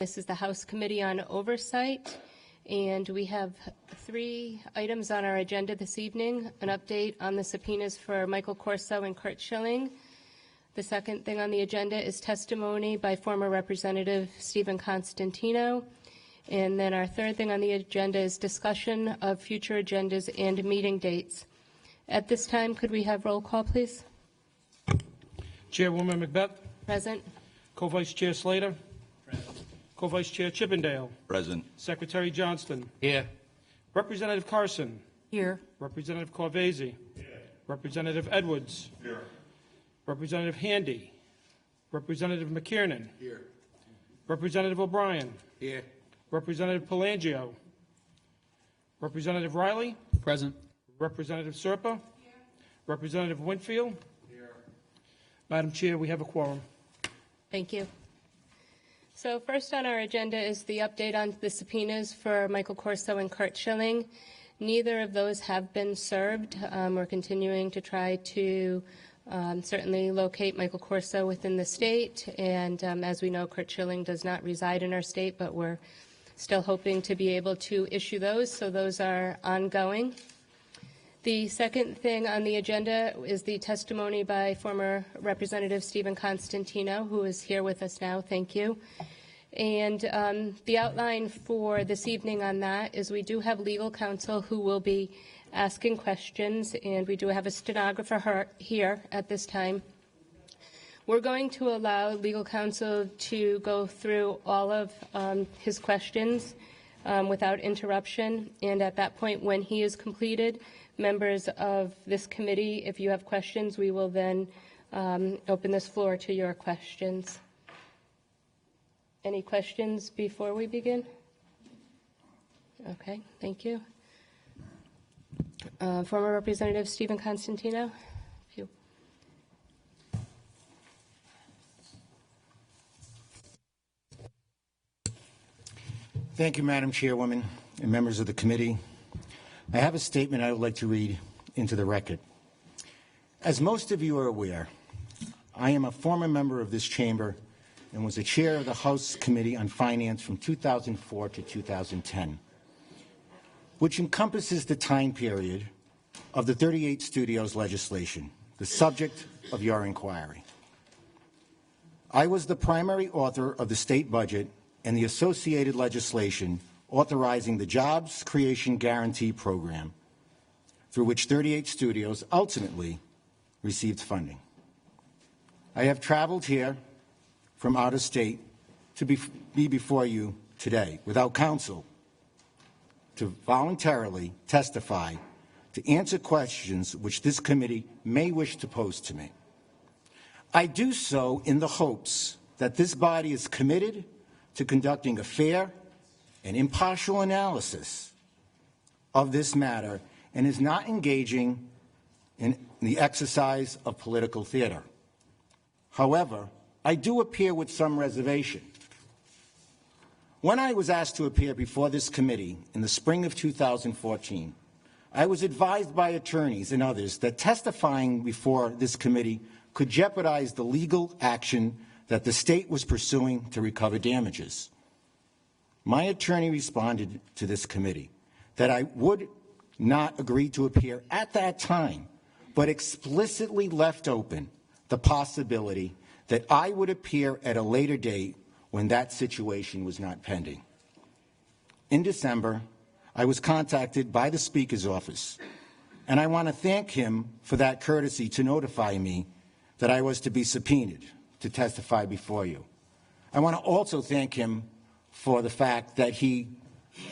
This is the House Committee on Oversight, and we have 3 items on our agenda this evening: an update on the subpoenas for Michael Corsa and Curt Schilling. The second thing on the agenda is testimony by former Representative Steven Costantino. And then our third thing on the agenda is discussion of future agendas and meeting dates. At this time, could we have roll call, please? Chairwoman Macbeth. Present. Co-Vice Chair Slater. Present. Co-Vice Chair Chippendale. Present. Secretary Johnston. Here. Representative Carson. Here. Representative Corvese. Here. Representative Edwards. Here. Representative Handy. Representative McKiernan. Here. Representative O'Brien. Here. Representative Pelangio. Representative Riley. Present. Representative Serpa. Here. Representative Winfield. Here. Madam Chair, we have a quorum. Thank you. So first on our agenda is the update on the subpoenas for Michael Corsa and Curt Schilling. Neither of those have been served. We're continuing to try to certainly locate Michael Corsa within the state, and as we know, Curt Schilling does not reside in our state, but we're still hoping to be able to issue those, so those are ongoing. The second thing on the agenda is the testimony by former Representative Steven Costantino, who is here with us now. Thank you. And the outline for this evening on that is we do have legal counsel who will be asking questions, and we do have a stenographer here at this time. We're going to allow legal counsel to go through all of his questions without interruption, and at that point, when he is completed, members of this committee, if you have questions, we will then open this floor to your questions. Any questions before we begin? Okay, thank you. Former Representative Steven Costantino. Thank you, Madam Chairwoman and members of the committee. I have a statement I would like to read into the record. As most of you are aware, I am a former member of this chamber and was the chair of the House Committee on Finance from 2004 to 2010, which encompasses the time period of the 38 Studios legislation, the subject of your inquiry. I was the primary author of the state budget and the associated legislation authorizing the Jobs Creation Guarantee Program, through which 38 Studios ultimately received funding. I have traveled here from out of state to be before you today without counsel to voluntarily testify to answer questions which this committee may wish to pose to me. I do so in the hopes that this body is committed to conducting a fair and impartial analysis of this matter and is not engaging in the exercise of political theater. However, I do appear with some reservation. When I was asked to appear before this committee in the spring of 2014, I was advised by attorneys and others that testifying before this committee could jeopardize the legal action that the state was pursuing to recover damages. My attorney responded to this committee that I would not agree to appear at that time, but explicitly left open the possibility that I would appear at a later date when that situation was not pending. In December, I was contacted by the Speaker's office, and I want to thank him for that courtesy to notify me that I was to be subpoenaed to testify before you. I want to also thank him for the fact that he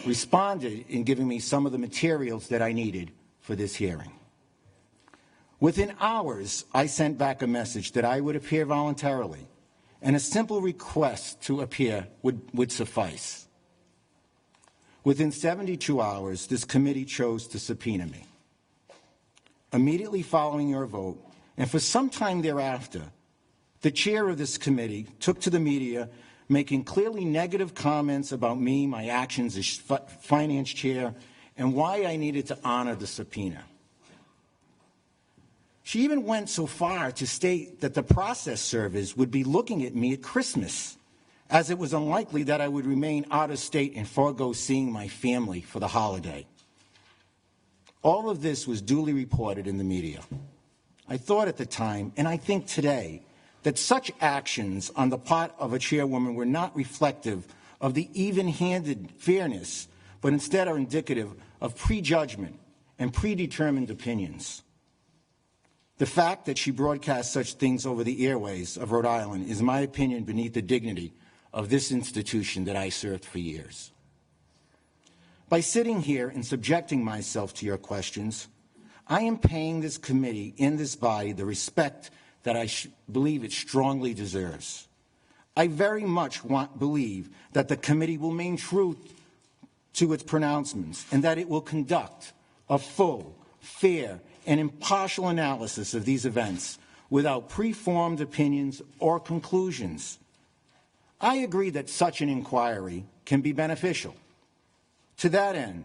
responded in giving me some of the materials that I needed for this hearing. Within hours, I sent back a message that I would appear voluntarily, and a simple request to appear would suffice. Within 72 hours, this committee chose to subpoena me. Immediately following your vote, and for some time thereafter, the chair of this committee took to the media, making clearly negative comments about me, my actions as finance chair, and why I needed to honor the subpoena. She even went so far to state that the process servers would be looking at me at Christmas as it was unlikely that I would remain out of state and forego seeing my family for the holiday. All of this was duly reported in the media. I thought at the time, and I think today, that such actions on the part of a chairwoman were not reflective of the even-handed fairness, but instead are indicative of prejudgment and predetermined opinions. The fact that she broadcast such things over the airways of Rhode Island is, in my opinion, beneath the dignity of this institution that I served for years. By sitting here and subjecting myself to your questions, I am paying this committee in this body the respect that I believe it strongly deserves. I very much believe that the committee will remain true to its pronouncements and that it will conduct a full, fair, and impartial analysis of these events without preformed opinions or conclusions. I agree that such an inquiry can be beneficial. To that end,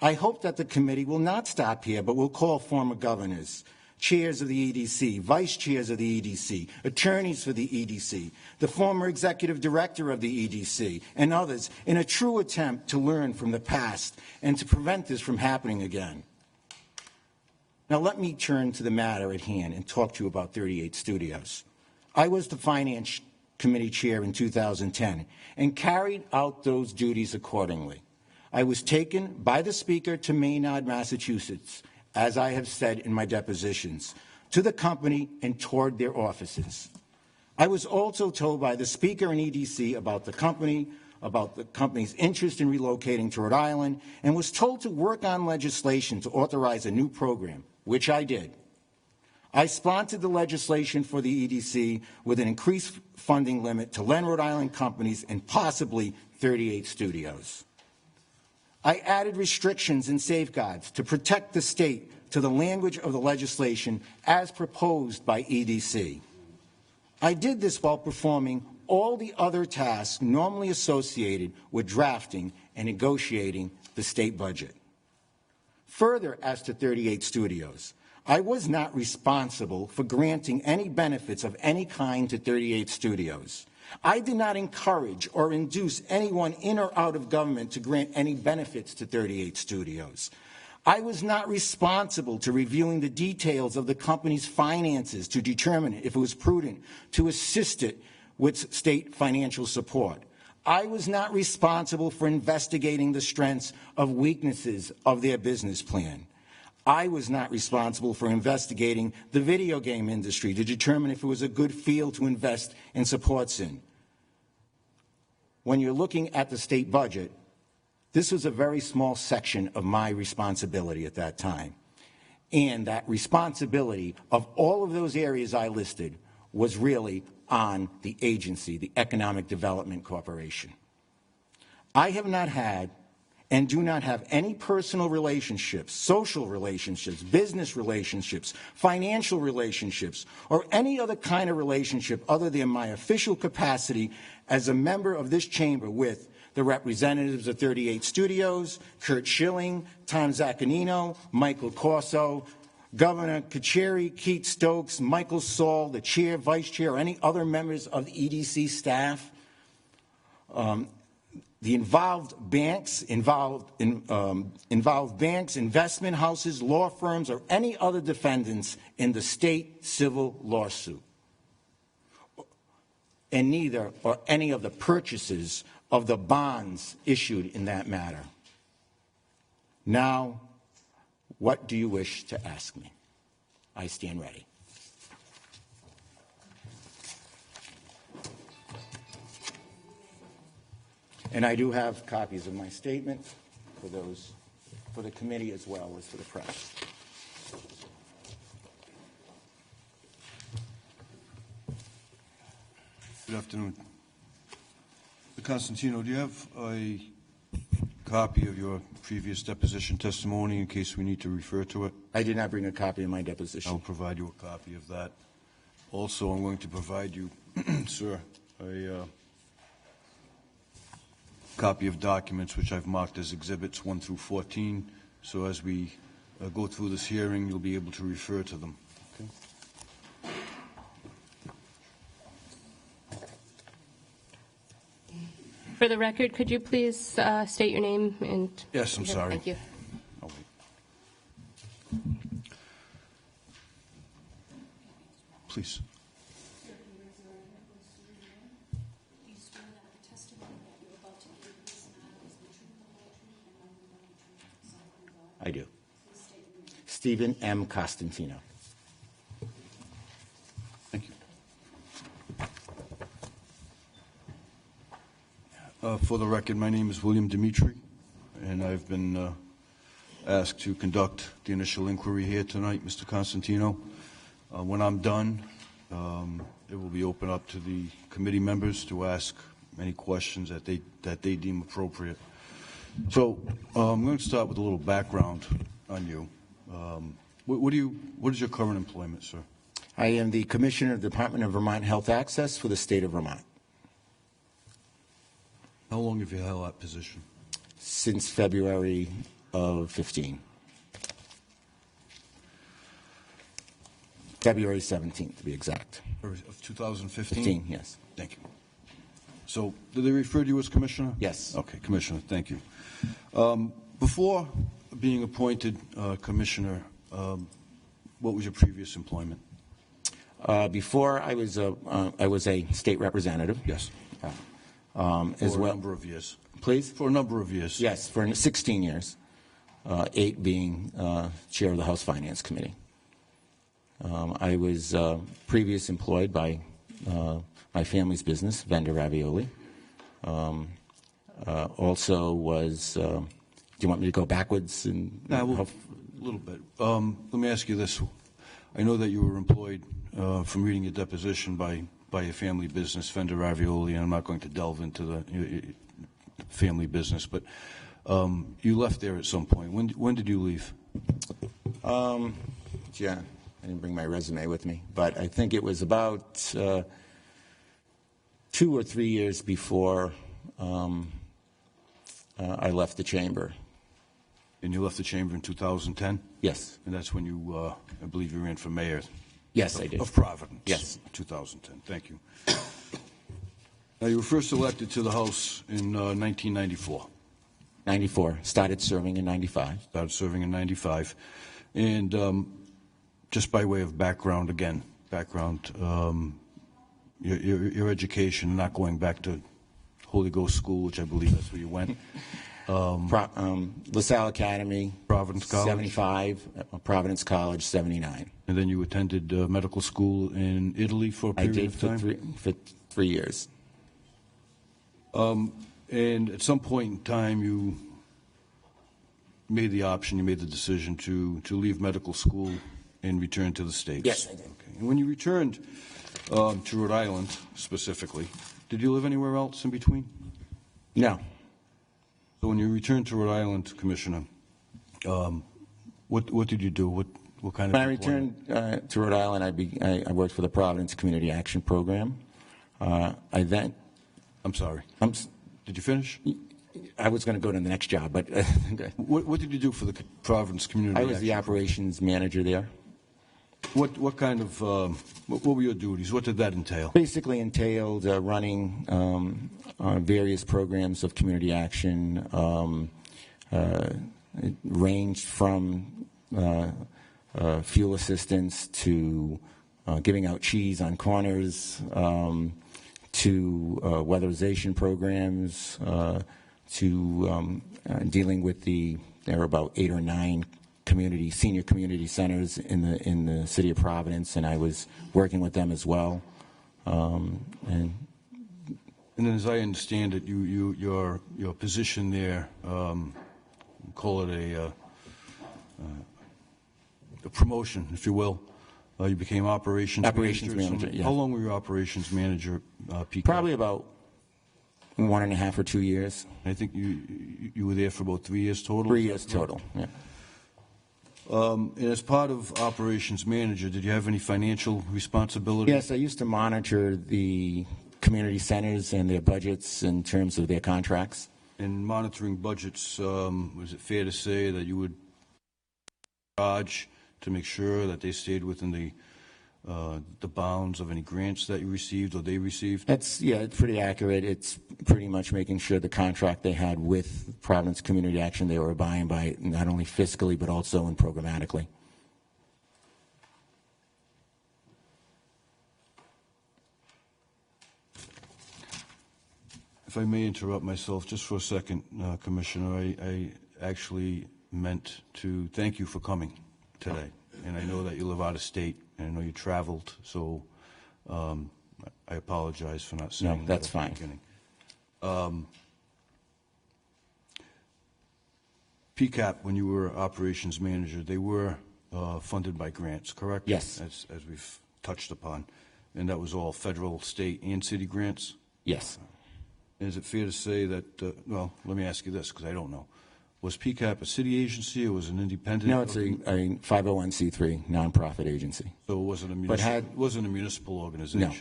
I hope that the committee will not stop here, but will call former governors, chairs of the EDC, vice chairs of the EDC, attorneys for the EDC, the former executive director of the EDC, and others in a true attempt to learn from the past and to prevent this from happening again. Now let me turn to the matter at hand and talk to you about 38 Studios. I was the Finance Committee chair in 2010 and carried out those duties accordingly. I was taken by the Speaker to Maynard, Massachusetts, as I have said in my depositions, to the company and toward their offices. I was also told by the Speaker and EDC about the company's interest in relocating to Rhode Island, and was told to work on legislation to authorize a new program, which I did. I sponsored the legislation for the EDC with an increased funding limit to lend Rhode Island companies and possibly 38 studios. I added restrictions and safeguards to protect the state to the language of the legislation as proposed by EDC. I did this while performing all the other tasks normally associated with drafting and negotiating the state budget. Further, as to 38 studios, I was not responsible for granting any benefits of any kind to 38 studios. I did not encourage or induce anyone in or out of government to grant any benefits to 38 studios. I was not responsible to reviewing the details of the company's finances to determine if it was prudent to assist it with state financial support. I was not responsible for investigating the strengths of weaknesses of their business plan. I was not responsible for investigating the video game industry to determine if it was a good field to invest in supports in. When you're looking at the state budget, this was a very small section of my responsibility at that time. And that responsibility of all of those areas I listed was really on the agency, the Economic Development Corporation. I have not had and do not have any personal relationships, social relationships, business relationships, financial relationships, or any other kind of relationship other than my official capacity as a member of this chamber with the representatives of 38 Studios, Curt Schilling, Tom Zaccanino, Michael Corso, Governor Kacheri, Keith Stokes, Michael Saul, the chair, vice chair, or any other members of the EDC staff. The involved banks, investment houses, law firms, or any other defendants in the state civil lawsuit, and neither or any of the purchases of the bonds issued in that matter. Now, what do you wish to ask me? I stand ready. And I do have copies of my statement for those, for the committee as well as for the press. Good afternoon. Mr. Costantino, do you have a copy of your previous deposition testimony in case we need to refer to it? I did not bring a copy of my deposition. I'll provide you a copy of that. Also, I'm going to provide you, sir, a copy of documents which I've marked as Exhibits 1 through 14. So as we go through this hearing, you'll be able to refer to them. Okay? For the record, could you please state your name and... Yes, I'm sorry. Thank you. Oh, wait. Please. I do. Steven M. Costantino. Thank you. For the record, my name is William Dimitri, and I've been asked to conduct the initial inquiry here tonight, Mr. Costantino. When I'm done, it will be open up to the committee members to ask any questions that they deem appropriate. So I'm going to start with a little background on you. What is your current employment, sir? I am the Commissioner of the Department of Vermont Health Access for the state of Vermont. How long have you held that position? Since February of 15. February 17th, to be exact. Of 2015? 15, yes. Thank you. So, do they refer to you as Commissioner? Yes. Okay, Commissioner, thank you. Before being appointed Commissioner, what was your previous employment? Before I was a state representative. Yes. As For well. a number of years. Please? For a number of years. Yes, for 16 years, 8 being chair of the House Finance Committee. I was previous employed by my family's business, Vendor Ravioli. Also was, do you want me to go backwards? No, a little bit. Let me ask you this. I know that you were employed, from reading your deposition, by your family business, Vendor Ravioli, and I'm not going to delve into the family business, but you left there at some point. When did you leave? Yeah, I didn't bring my resume with me, but I think it was about 2 or 3 years before I left the chamber. And you left the chamber in 2010? Yes. And that's when you, I believe you ran for mayor. Yes, I did. Of Providence. Yes. 2010. Thank you. Now, you were first elected to the House in 1994. 94. Started serving in 95. Started serving in 95. And just by way of background, your education, not going back to Holy Ghost School, which I believe that's where you went. LaSalle Academy. Providence College. 75. Providence College, 79. And then you attended medical school in Italy for a period of time? I did for 3 years. And at some point in time, you made the decision to leave medical school and return to the States. Yes, I did. Okay. And when you returned to Rhode Island, specifically, did you live anywhere else in between? No. So when you returned to Rhode Island, Commissioner, what did you do? What kind of When I employment? returned to Rhode Island, I worked for the Providence Community Action Program. I'm sorry. Did you finish? I was going to go to the next job, but What did you do for the Providence Community I was the Action operations manager there. What kind of what were your duties? What did that entail? Basically entailed running various programs of community action. It ranged from fuel assistance to giving out cheese on corners, to weatherization programs, to dealing with there were about 8 or 9 senior community centers in the city of Providence, and I was working with them as well. And then, as I understand it, your position there, call it a promotion, if you will. You became operations manager. Yeah. How long were you operations manager, PCAP? Probably about 1.5 or 2 years. I think you were there for about 3 years total? 3 years total, yeah. And as part of operations manager, did you have any financial responsibility? Yes, I used to monitor the community centers and their budgets in terms of their contracts. In monitoring budgets, was it fair to say that you would charge to make sure that they stayed within the the bounds of any grants that you received or they received? Yeah, it's pretty accurate. It's pretty much making sure the contract they had with Providence Community Action, they were abiding by not only fiscally, but also in programmatically. If I may interrupt myself just for a second, Commissioner, I actually meant to thank you for coming today. And I know that you live out of state, and I know you traveled, so I apologize for not saying that. No, that's fine. At the beginning. PCAP, when you were operations manager, they were funded by grants, correct? Yes. As we've touched upon. And that was all federal, state, and city grants? Yes. Is it fair to say that, well, let me ask you this, because I don't know. Was PCAP a city agency or was it an independent? No, it's a 501c3 nonprofit agency. So it wasn't a municipal organization? No.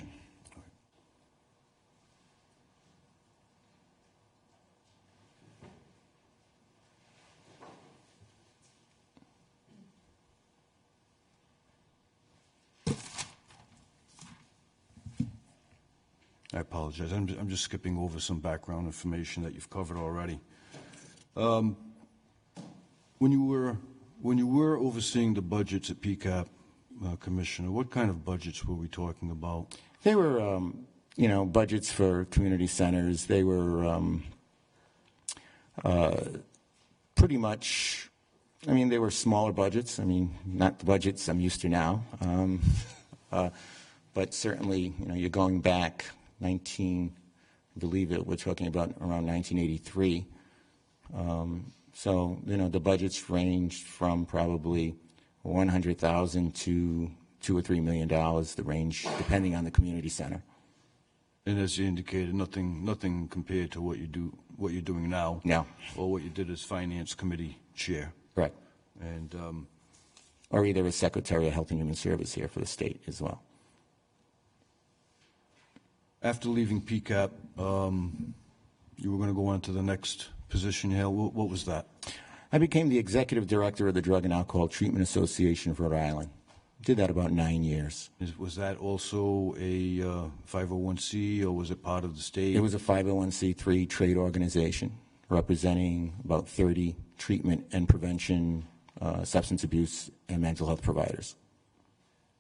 I apologize. I'm just skipping over some background information that you've covered already. When you were overseeing the budgets at PCAP, Commissioner, what kind of budgets were we talking about? They were, budgets for community centers. They were pretty much, they were smaller budgets. Not the budgets I'm used to now. But certainly, you're going back I believe we're talking about around 1983. So, the budgets ranged from probably $100,000 to $2 or $3 million, the range, depending on the community center. And as you indicated, nothing compared to what you're doing now. No. Or what you did as finance committee chair. Correct. And or either as Secretary of Health and Human Service here for the state as well. After leaving PCAP, you were going to go on to the next position you held. What was that? I became the Executive Director of the Drug and Alcohol Treatment Association of Rhode Island. Did that about 9 years. Was that also a 501c, or was it part of the state? It was a 501c3 trade organization representing about 30 treatment and prevention, substance abuse, and mental health providers.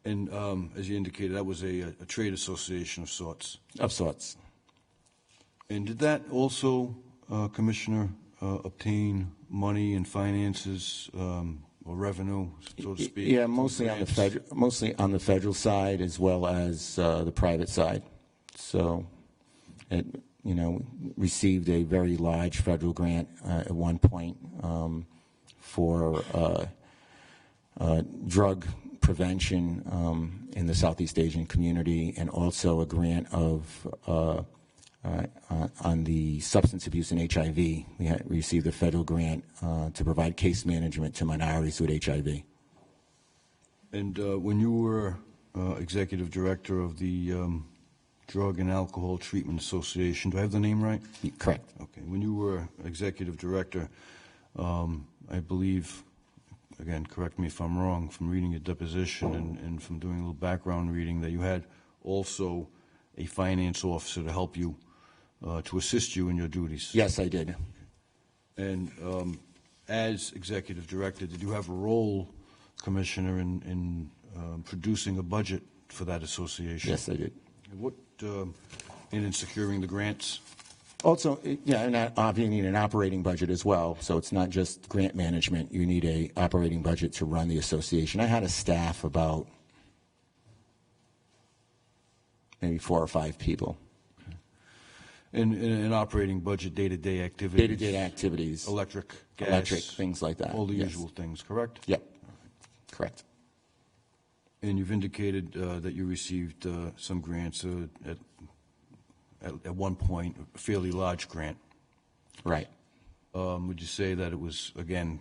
And as you indicated, that was a trade association of sorts. Of sorts. And did that also, Commissioner, obtain money and finances or revenue, so to speak? Yeah, mostly on the federal side as well as the private side. So, it received a very large federal grant at one point for drug prevention in the Southeast Asian community, and also a grant of on the substance abuse and HIV. We received a federal grant to provide case management to minorities with HIV. And when you were executive director of the Drug and Alcohol Treatment Association, do I have the name right? Correct. Okay. When you were executive director, I believe, again, correct me if I'm wrong, from reading your deposition and from doing a little background reading, that you had also a finance officer to help you, to assist you in your duties. Yes, I did. And as executive director, did you have a role, Commissioner, in producing a budget for that association? Yes, I did. What, and in securing the grants? Also, yeah, and you need an operating budget as well. So it's not just grant management. You need a operating budget to run the association. I had a staff about maybe 4 or 5 people. In an operating budget, day-to-day activities? Day-to-day activities. Electric, gas? Electric, things like that. All the yes. usual things, correct? Yep, correct. And you've indicated that you received some grants at one point, a fairly large grant. Right. Would you say that it was, again,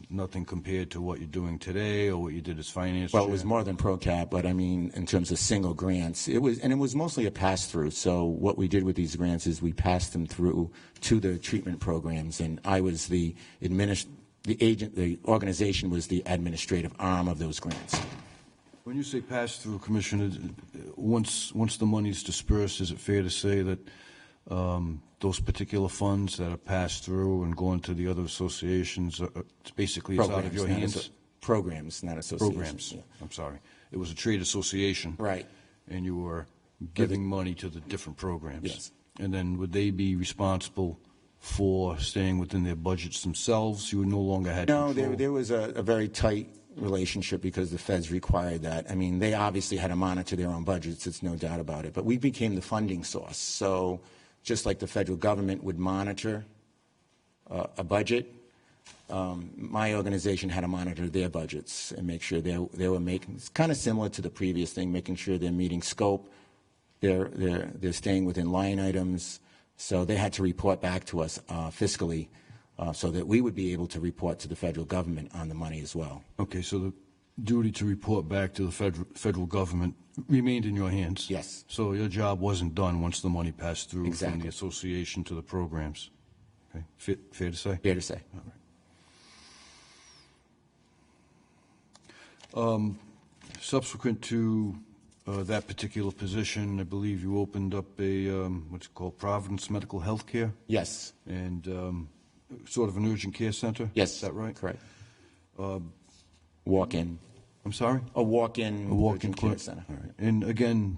nothing compared to what you're doing today or what you did as finance Well, chair? it was more than ProCap, but I mean, in terms of single grants, it was mostly a pass-through. So what we did with these grants is we passed them through to the treatment programs, and I was the organization was the administrative arm of those grants. When you say pass-through, Commissioner, once the money's dispersed, is it fair to say that those particular funds that are passed through and going to the other associations, basically it's out of your hands? Programs, not associations. Programs. Yeah. I'm sorry. It was a trade association. Right. And you were giving money to the different programs. Yes. And then would they be responsible for staying within their budgets themselves? You would no longer have No, control? there was a very tight relationship because the feds required that. I mean, they obviously had to monitor their own budgets, it's no doubt about it. But we became the funding source. So just like the federal government would monitor a budget, my organization had to monitor their budgets and make sure they were making, it's kind of similar to the previous thing, making sure they're meeting scope, they're staying within line items. So they had to report back to us fiscally so that we would be able to report to the federal government on the money as well. Okay, so the duty to report back to the federal government remained in your hands? Yes. So your job wasn't done once the money passed through Exactly. from the association to the programs? Okay, fair to say? Fair to say. All right. Subsequent to that particular position, I believe you opened up a, what's it called, Providence Medical Health Care? Yes. And sort of an urgent care center? Yes. Is that right? Correct. Walk-in. I'm sorry? A walk-in urgent care clinic. center. All right. And again,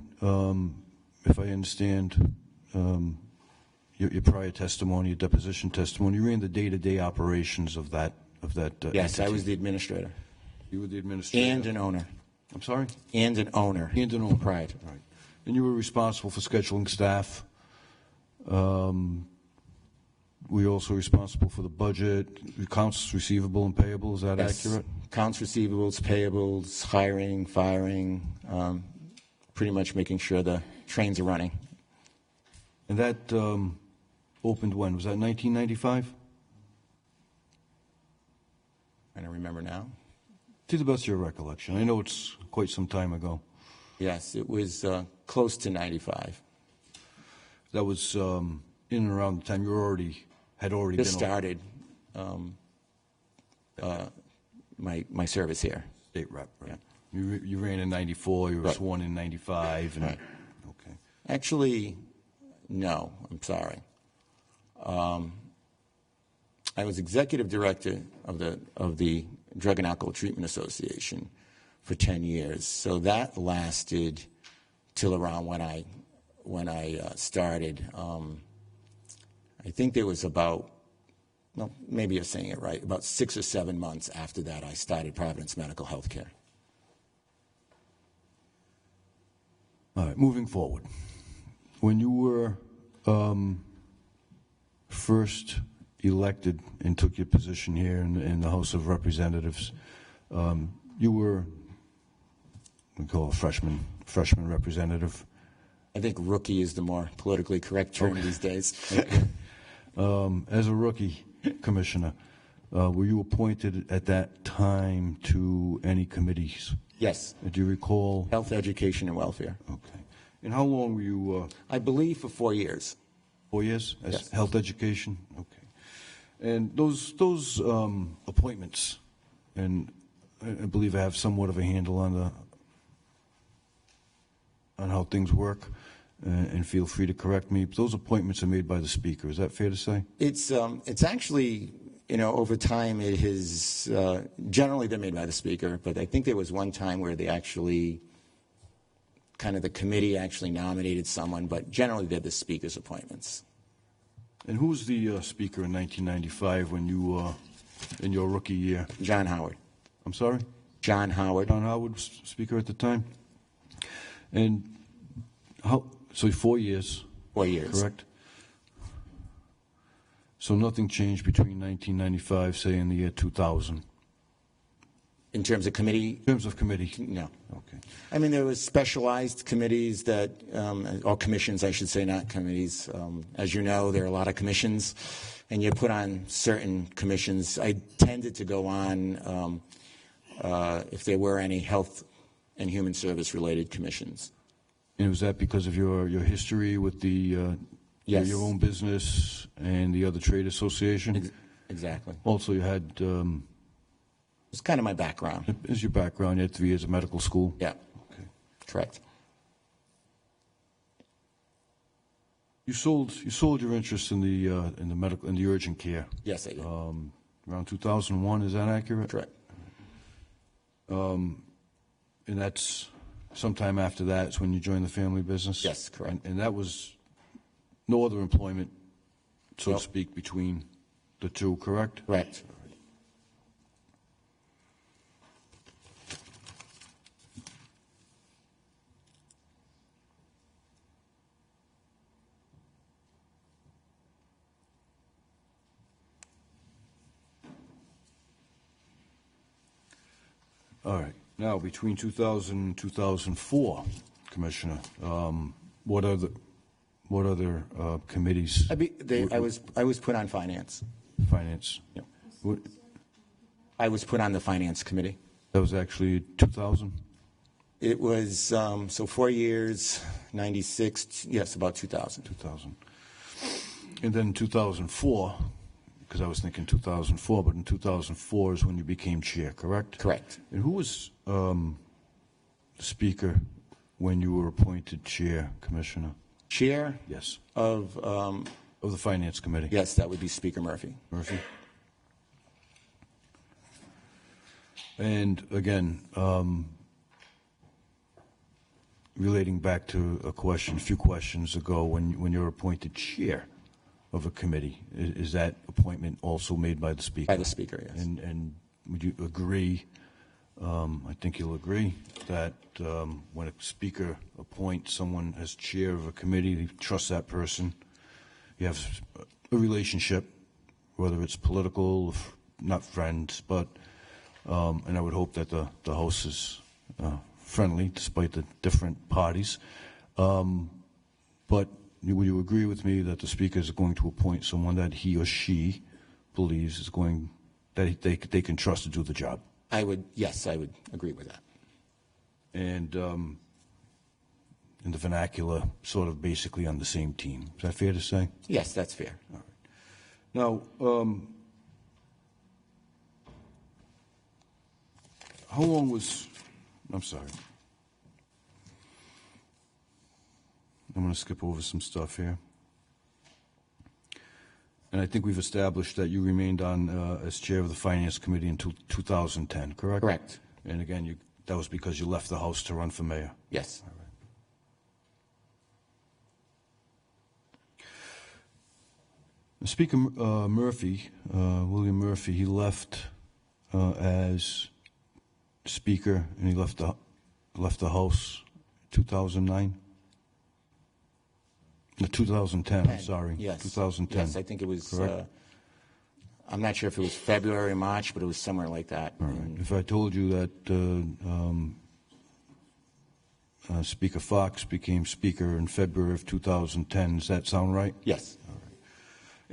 if I understand your prior testimony, your deposition testimony, you ran the day-to-day operations of that Yes, I entity. was the administrator. You were the administrator? And an owner. I'm sorry? And an owner. And an owner. Right. Right. And you were responsible for scheduling staff. Were you also responsible for the budget, accounts receivable and payable? Is that Yes. accurate? Accounts receivables, payables, hiring, firing, pretty much making sure the trains are running. And that opened when? Was that 1995? I don't remember now. To the best of your recollection. I know it's quite some time ago. Yes, it was close to 95. That was in and around the time you had already Just been started my service here. state rep, right? Yeah. You ran in 94, you were Right. sworn in 95. And, Right. Okay. Actually, no, I'm sorry. I was executive director of the Drug and Alcohol Treatment Association for 10 years. So that lasted till around when I started. I think there was about, well, maybe you're saying it right, about 6 or 7 months after that I started Providence Medical Health Care. All right, moving forward. When you were first elected and took your position here in the House of Representatives, you were, we call it freshman representative. I think rookie is the more politically correct term these days. As a rookie commissioner, were you appointed at that time to any committees? Yes. Do you recall? Health, education, and welfare. Okay. And how long were you? I believe for 4 years. 4 years as Yes. health education. Okay. And those appointments, and I believe I have somewhat of a handle on how things work, and feel free to correct me. But those appointments are made by the Speaker. Is that fair to say? It's actually, over time it has, generally they're made by the Speaker, but I think there was one time where they actually, kind of the committee actually nominated someone, but generally they're the Speaker's appointments. And who was the Speaker in 1995 when you, in your rookie year? John Howard. I'm sorry? John Howard. John Howard was Speaker at the time? And so 4 years? 4 years. Correct? So nothing changed between 1995, say, and the year 2000? In terms of committee? In terms of committee? No. Okay. I mean, there was specialized committees that, or commissions, I should say, not committees. As you know, there are a lot of commissions, and you're put on certain commissions. I tended to go on if there were any health and human service related commissions. And was that because of your history with the Yes. your own business and the other trade association? Exactly. Also, you had It's kind of my background. Is your background? You had 3 years of medical school? Yeah, Okay. correct. You sold your interest in the urgent care. Yes, I did. Around 2001, is that accurate? Correct. And that's sometime after that is when you joined the family business? Yes, correct. And that was no other employment, so Nope. to speak, between the two, correct? Correct. All right. Now, between 2000 and 2004, Commissioner, what other committees? I was put on finance. Finance. Yep. What, I was put on the finance committee. that was actually 2000? It was, so 4 years, 96, yes, about 2000. 2000. And then 2004, because I was thinking 2004, but in 2004 is when you became chair, correct? Correct. And who was the speaker when you were appointed chair, Commissioner? Chair Yes. of, Of the Finance Committee? yes, that would be Speaker Murphy. Murphy? And again, relating back to a few questions ago, when you're appointed chair of a committee, is that appointment also made by the speaker? By the speaker, yes. And would you agree, I think you'll agree, that when a speaker appoints someone as chair of a committee, they trust that person, you have a relationship, whether it's political, not friends, but, and I would hope that the host is friendly despite the different parties. But would you agree with me that the speaker is going to appoint someone that he or she believes is going, that they can trust to do the job? Yes, I would agree with that. And in the vernacular, sort of basically on the same team. Is that fair to say? Yes, that's fair. All right. Now, how long was, I'm sorry. I'm going to skip over some stuff here. And I think we've established that you remained on as chair of the Finance Committee until 2010, correct? Correct. And again, that was because you left the House to run for mayor. Yes. All right. Speaker Murphy, William Murphy, he left as Speaker, and he left the House 2009? No, 2010, I'm sorry. Yes. 2010. Yes, I think it was, Correct? I'm not sure if it was February or March, but it was somewhere like that. All right. If I told you that Speaker Fox became Speaker in February of 2010, does that sound right? Yes. All right.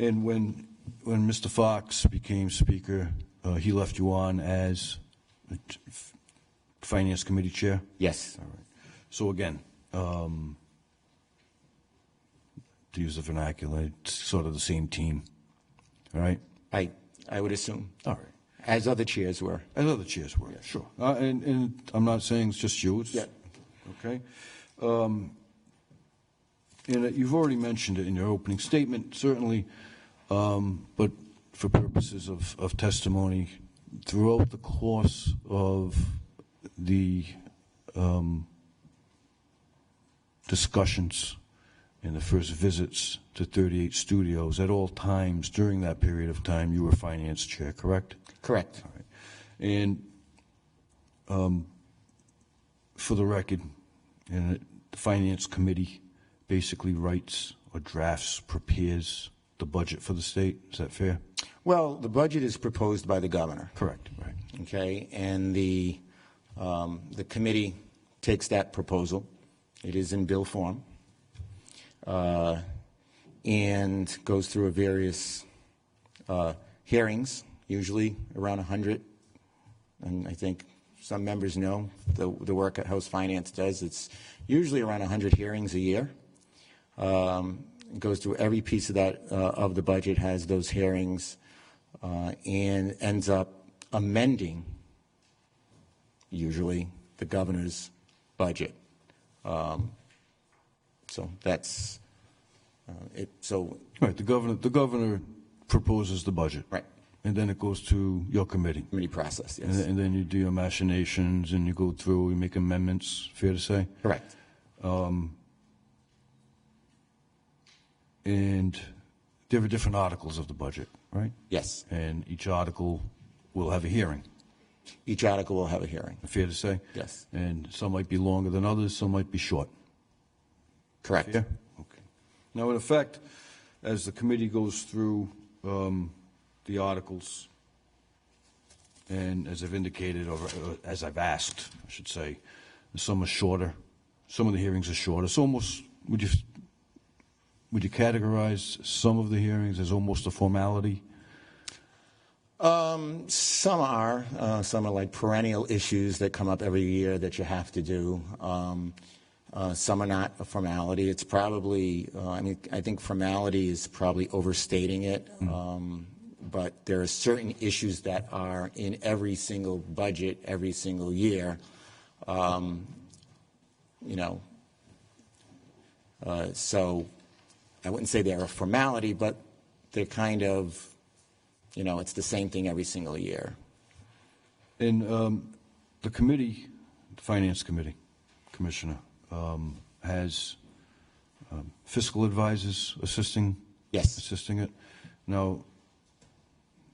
And when Mr. Fox became Speaker, he left you on as Finance Committee Chair? Yes. All right. So again, to use the vernacular, it's sort of the same team, all right? I would assume. All right. As other chairs were. As other chairs were, sure. And I'm not saying it's just you. It's, Yeah. Okay. And you've already mentioned it in your opening statement, certainly, but for purposes of testimony, throughout the course of the discussions and the first visits to 38 Studios, at all times during that period of time, you were finance chair, correct? Correct. All right. And for the record, the Finance Committee basically writes or drafts, prepares the budget for the state. Is that fair? Well, the budget is proposed by the governor. Correct. Right. Okay, and the committee takes that proposal. It is in bill form, and goes through various hearings, usually around 100. And I think some members know the work that House Finance does. It's usually around 100 hearings a year. It goes through every piece of that of the budget, has those hearings, and ends up amending usually the governor's budget. So that's it. So Right, the governor proposes the budget. right, And then it goes to your committee. committee process. Yes, And then you do your machinations and you go through, you make amendments, fair to say? correct. And there are different articles of the budget, right? Yes, And each article will have a hearing, each article will have a hearing. fair to say? Yes, And some might be longer than others, some might be short. correct. Yeah? Okay. Now, in effect, as the committee goes through the articles, and as I've indicated, or as I've asked, I should say, some are shorter, some of the hearings are shorter. It's almost, would you categorize some of the hearings as almost a formality? Some are like perennial issues that come up every year that you have to do. Some are not a formality. It's probably, I think formality is probably overstating it. But there are certain issues that are in every single budget, every single year. So I wouldn't say they're a formality, but they're kind of, it's the same thing every single year. And the committee, the Finance Committee, Commissioner, has fiscal advisors assisting it. Now,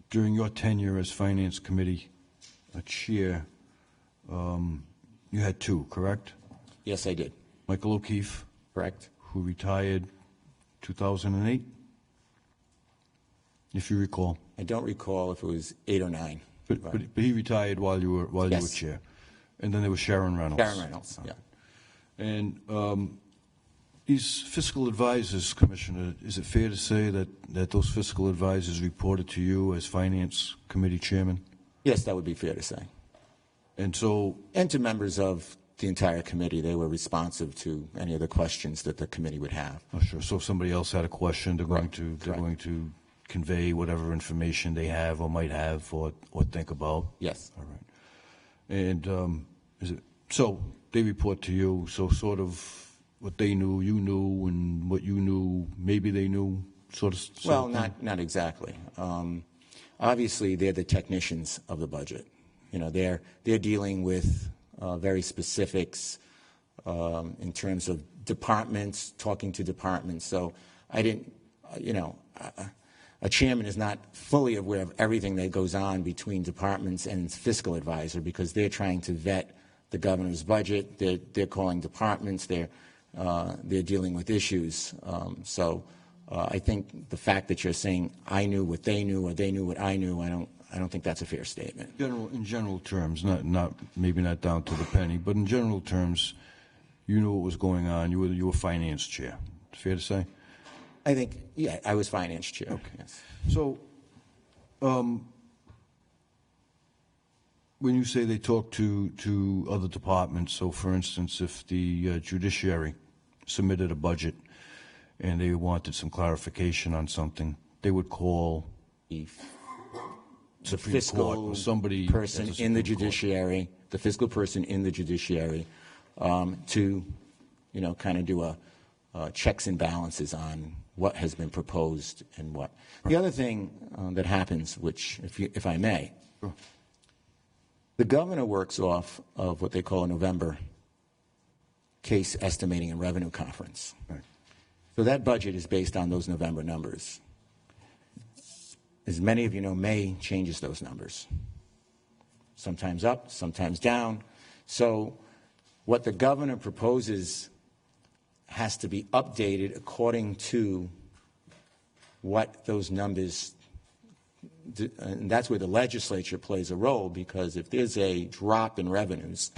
during your tenure as Finance Committee chair, you had two, correct? Yes, I did. Michael O'Keefe, Correct. who retired 2008, if you recall. I don't recall if it was 8 or 9. But he retired while you were chair. And then there was Sharon Reynolds. Sharon Reynolds, yeah. And these fiscal advisors, Commissioner, is it fair to say that those fiscal advisors reported to you as Finance Committee Chairman? Yes, that would be fair to say. And so... And to members of the entire committee, they were responsive to any of the questions that the committee would have. Oh, sure. So if somebody else had a question, they're going to convey whatever information they have or might have or think about? Yes. All right. And so they report to you, so sort of what they knew, you knew, and what you knew, maybe they knew, sort of Well, not exactly. Obviously, they're the technicians of the budget. They're dealing with very specifics in terms of departments, talking to departments. So I didn't, a chairman is not fully aware of everything that goes on between departments and fiscal advisor because they're trying to vet the governor's budget. They're calling departments. They're dealing with issues. So I think the fact that you're saying I knew what they knew or they knew what I knew, I don't think that's a fair statement. In general terms, maybe not down to the penny, but in general terms, you knew what was going on. You were finance chair. Fair to say? I think, yeah, I was finance chair. Okay. Yes. So, when you say they talk to other departments, so for instance, if the judiciary submitted a budget and they wanted some clarification on something, they would call The Supreme fiscal Court or somebody person at the in the Supreme Court. judiciary, the fiscal person in the judiciary, to, kind of do a checks and balances on what has been proposed and what. The other thing that happens, which, if I may, Sure. the governor works off of what they call a November case estimating and revenue conference. Right. So that budget is based on those November numbers. As many of you know, May changes those numbers. Sometimes up, sometimes down. So what the governor proposes has to be updated according to what those numbers do, and that's where the legislature plays a role, because if there's a drop in revenues,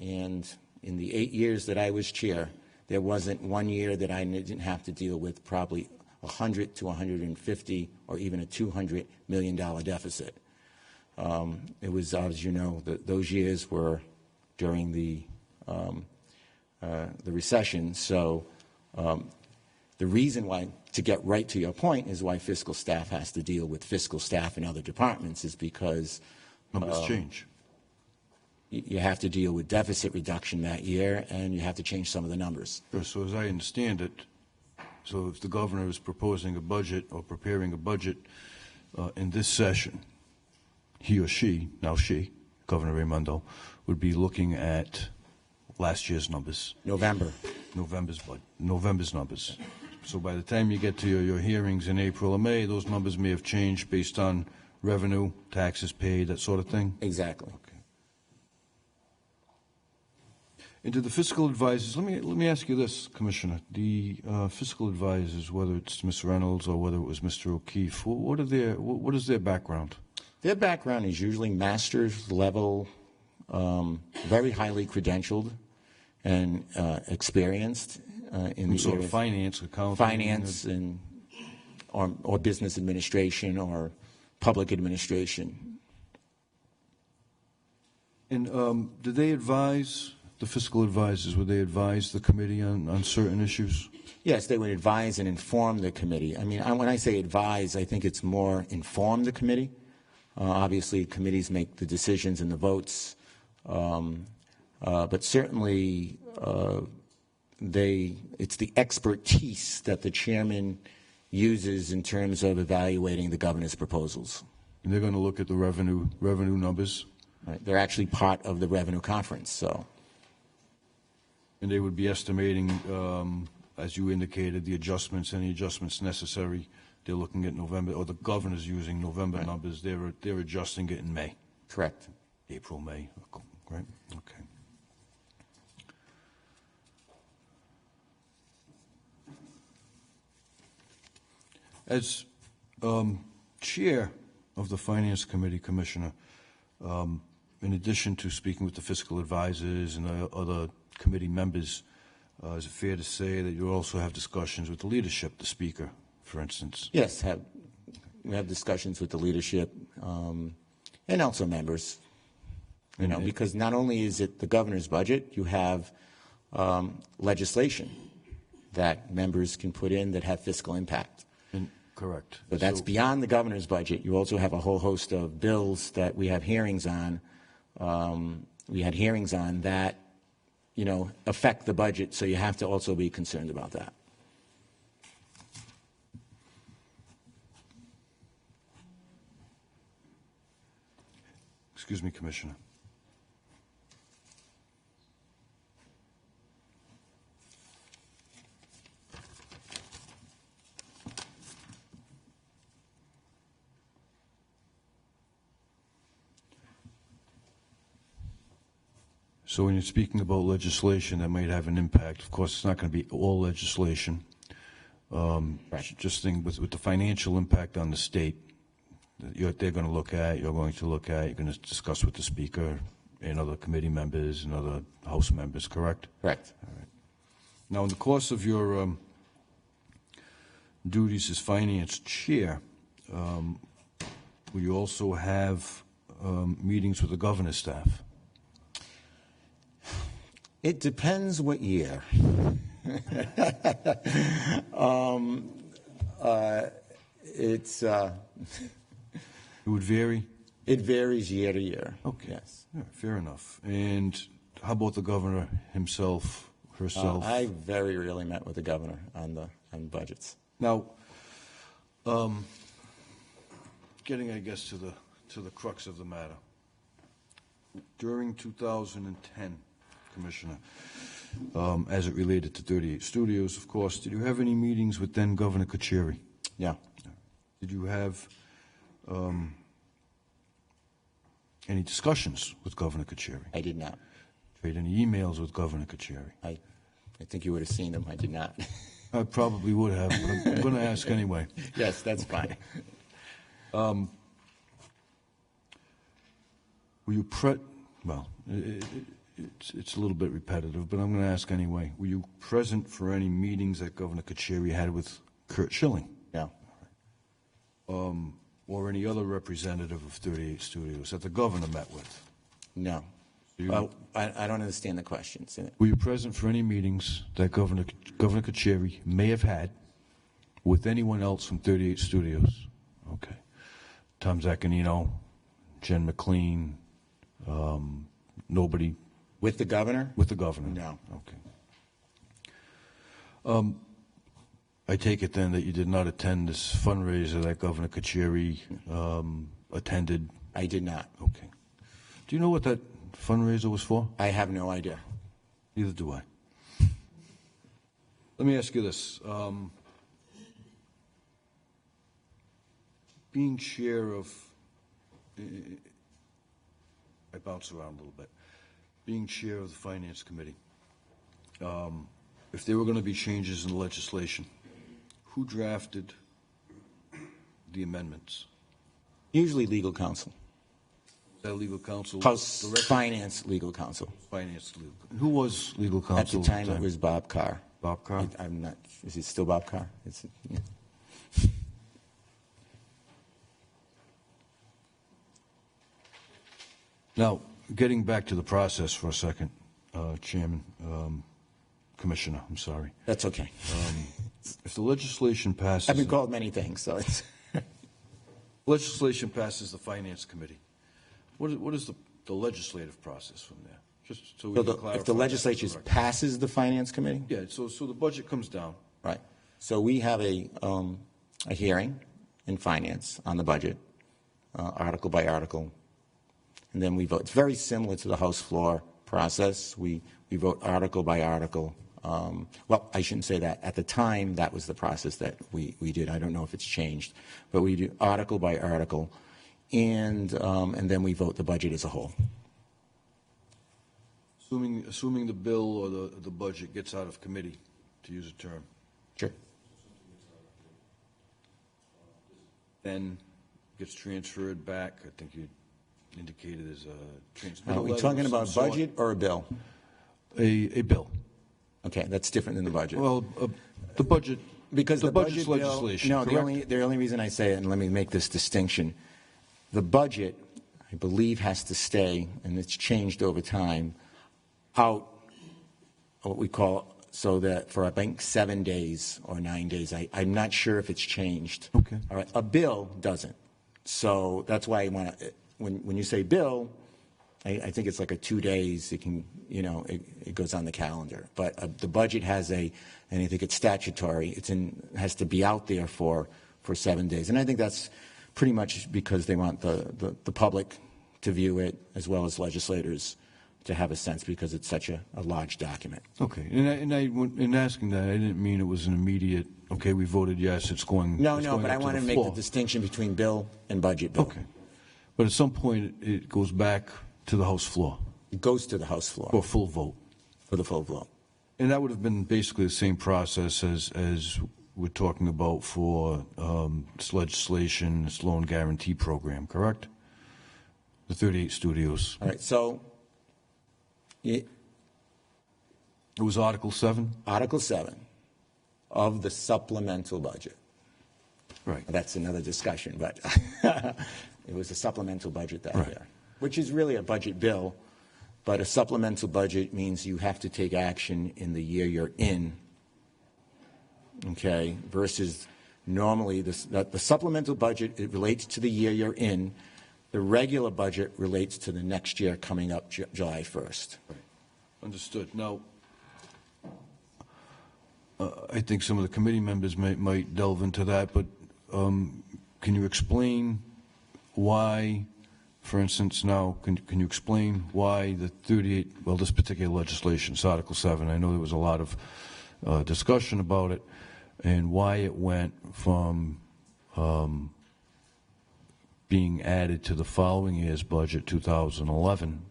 and in the 8 years that I was chair, there wasn't one year that I didn't have to deal with probably 100 to 150 or even a $200 million deficit. It was, as you know, those years were during the recession. So the reason why, to get right to your point, is why fiscal staff has to deal with fiscal staff in other departments is because Numbers change. you have to deal with deficit reduction that year, and you have to change some of the numbers. Sure. So as I understand it, so if the governor is proposing a budget or preparing a budget in this session, he or she, now she, Governor Raimondo, would be looking at last year's numbers. November's numbers. So by the time you get to your hearings in April or May, those numbers may have changed based on revenue, taxes paid, that sort of thing? Exactly. Okay. And to the fiscal advisors, let me ask you this, Commissioner. The fiscal advisors, whether it's Ms. Reynolds or whether it was Mr. O'Keefe, what is their background? Their background is usually master's level, very highly credentialed and experienced in the sort area of finance, accounting, finance, and or business administration or public administration. And did they advise, the fiscal advisors, would they advise the committee on certain issues? Yes, they would advise and inform the committee. I mean, when I say advise, I think it's more inform the committee. Obviously, committees make the decisions and the votes, but certainly it's the expertise that the chairman uses in terms of evaluating the governor's proposals. And they're going to look at the revenue numbers? Right. They're actually part of the revenue conference, so. And they would be estimating, as you indicated, any adjustments necessary. They're looking at November, or the governor's using November right. numbers. They're adjusting it in May. Correct. April, May, right? Okay. As chair of the Finance Committee, Commissioner, in addition to speaking with the fiscal advisors and other committee members, is it fair to say that you also have discussions with the leadership, the Speaker, for instance? Yes, we have discussions with the leadership and also members. You know, because not only is it the governor's budget, you have legislation that members can put in that have fiscal impact. Correct. But that's beyond the governor's budget. You also have a whole host of bills that we have hearings on. We had hearings on that, you know, affect the budget, so you have to also be concerned about that. Excuse me, Commissioner. So when you're speaking about legislation that might have an impact, of course, it's not going to be all legislation. Right. Just think with the financial impact on the state, they're going to look at, you're going to discuss with the Speaker and other committee members and other House members, correct? Correct. All right. Now, in the course of your duties as Finance Chair, will you also have meetings with the governor's staff? It depends what year. It would vary? It varies year to year. Okay. Yes. Yeah, fair enough. And how about the governor himself, herself? I very rarely met with the governor on budgets. Now, getting, I guess, to the crux of the matter. During 2010, Commissioner, as it related to 38 Studios, of course, did you have any meetings with then Governor Kucheri? Yeah. Did you have any discussions with Governor Kucheri? I did not. Trade any emails with Governor Kucheri? I think you would have seen them. I did not. I probably would have, but I'm going to ask anyway. Yes, that's fine. Were you well, it's a little bit repetitive, but I'm going to ask anyway. Were you present for any meetings that Governor Kucheri had with Curt Schilling? No. Or any other representative of 38 Studios that the governor met with? No. Well, I don't understand the question. Were you present for any meetings that Governor Kucheri may have had with anyone else from 38 Studios? Okay. Tom Zaccanino, Jen McLean, Nobody With the governor? with the governor? No. Okay. I take it then that you did not attend this fundraiser that Governor Kacheri attended? I did not. Okay. Do you know what that fundraiser was for? I have no idea. Neither do I. Let me ask you this. Being chair of, I bounce around a little bit, being chair of the Finance Committee, if there were going to be changes in the legislation, who drafted the amendments? Usually legal counsel. Is that legal counsel? House director? Finance legal counsel. Finance legal. And who was legal counsel At the time, it was Bob Carr. Bob Carr? I'm not, is it still Bob Carr? Yeah. Now, getting back to the process for a second, Chairman, Commissioner, I'm sorry. That's okay. If the legislation passes... I've been called many things, so it's... Legislation passes the Finance Committee. What is the legislative process from there? Just so we can clarify. If the legislature passes the Finance Committee? Yeah, so the budget comes down. Right. So we have a hearing in Finance on the budget, article by article, and then we vote. It's very similar to the House floor process. We vote article by article. Well, I shouldn't say that. At the time, that was the process that we did. I don't know if it's changed, but we do article by article, and then we vote the budget as a whole. Assuming the bill or the budget gets out of committee, to use a term, Sure. then gets transferred back. I think you indicated as a transfer. Are we talking about budget or a bill? A bill. Okay, that's different than the budget. Well, the budget, because the the budget's budget bill, legislation. no, correct? the only reason I say it, and let me make this distinction, the budget, I believe, has to stay, and it's changed over time, out what we call, so that for I think 7 days or 9 days. I'm not sure if it's changed. Okay. All right. A bill doesn't. So that's why I want to, when you say bill, I think it's like a 2 days. It can, it goes on the calendar. But the budget has and I think it's statutory. Has to be out there for 7 days. And I think that's pretty much because they want the public to view it as well as legislators to have a sense, because it's such a large document. Okay. In asking that, I didn't mean it was an immediate, okay, we voted yes, it's going. No, it's going but I up want to the make floor. the distinction between bill and budget bill. Okay. But at some point, it goes back to the House floor. It goes to the House floor. For a full vote. For the full vote. And that would have been basically the same process as we're talking about for this legislation, this loan guarantee program, correct? The 38 studios. All right, so It was Article 7? Article 7 of the supplemental budget. Right. That's another discussion, but it was a supplemental budget that Right. year, which is really a budget bill, but a supplemental budget means you have to take action in the year you're in, okay, versus normally the supplemental budget, it relates to the year you're in. The regular budget relates to the next year coming up July 1st. Right. Understood. Now, I think some of the committee members might delve into that, but can you explain why, for instance, now, can you explain why the 38, well, this particular legislation, it's Article 7, I know there was a lot of discussion about it, and why it went from being added to the following year's budget, 2011,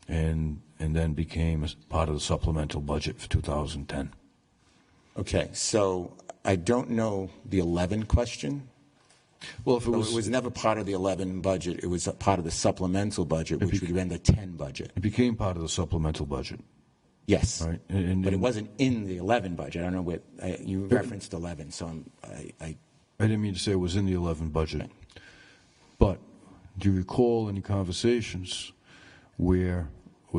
and then became a part of the supplemental budget for 2010. Okay, so I don't know the 11 question. Well, if it was, It was never part of the 11 budget. It was a part of the supplemental budget, which would have been the 10 budget. it became part of the supplemental budget. Yes, Right. but it wasn't in the 11 budget. I don't know what you referenced 11, so I didn't mean to say it was in the 11 budget. But do you recall any conversations where,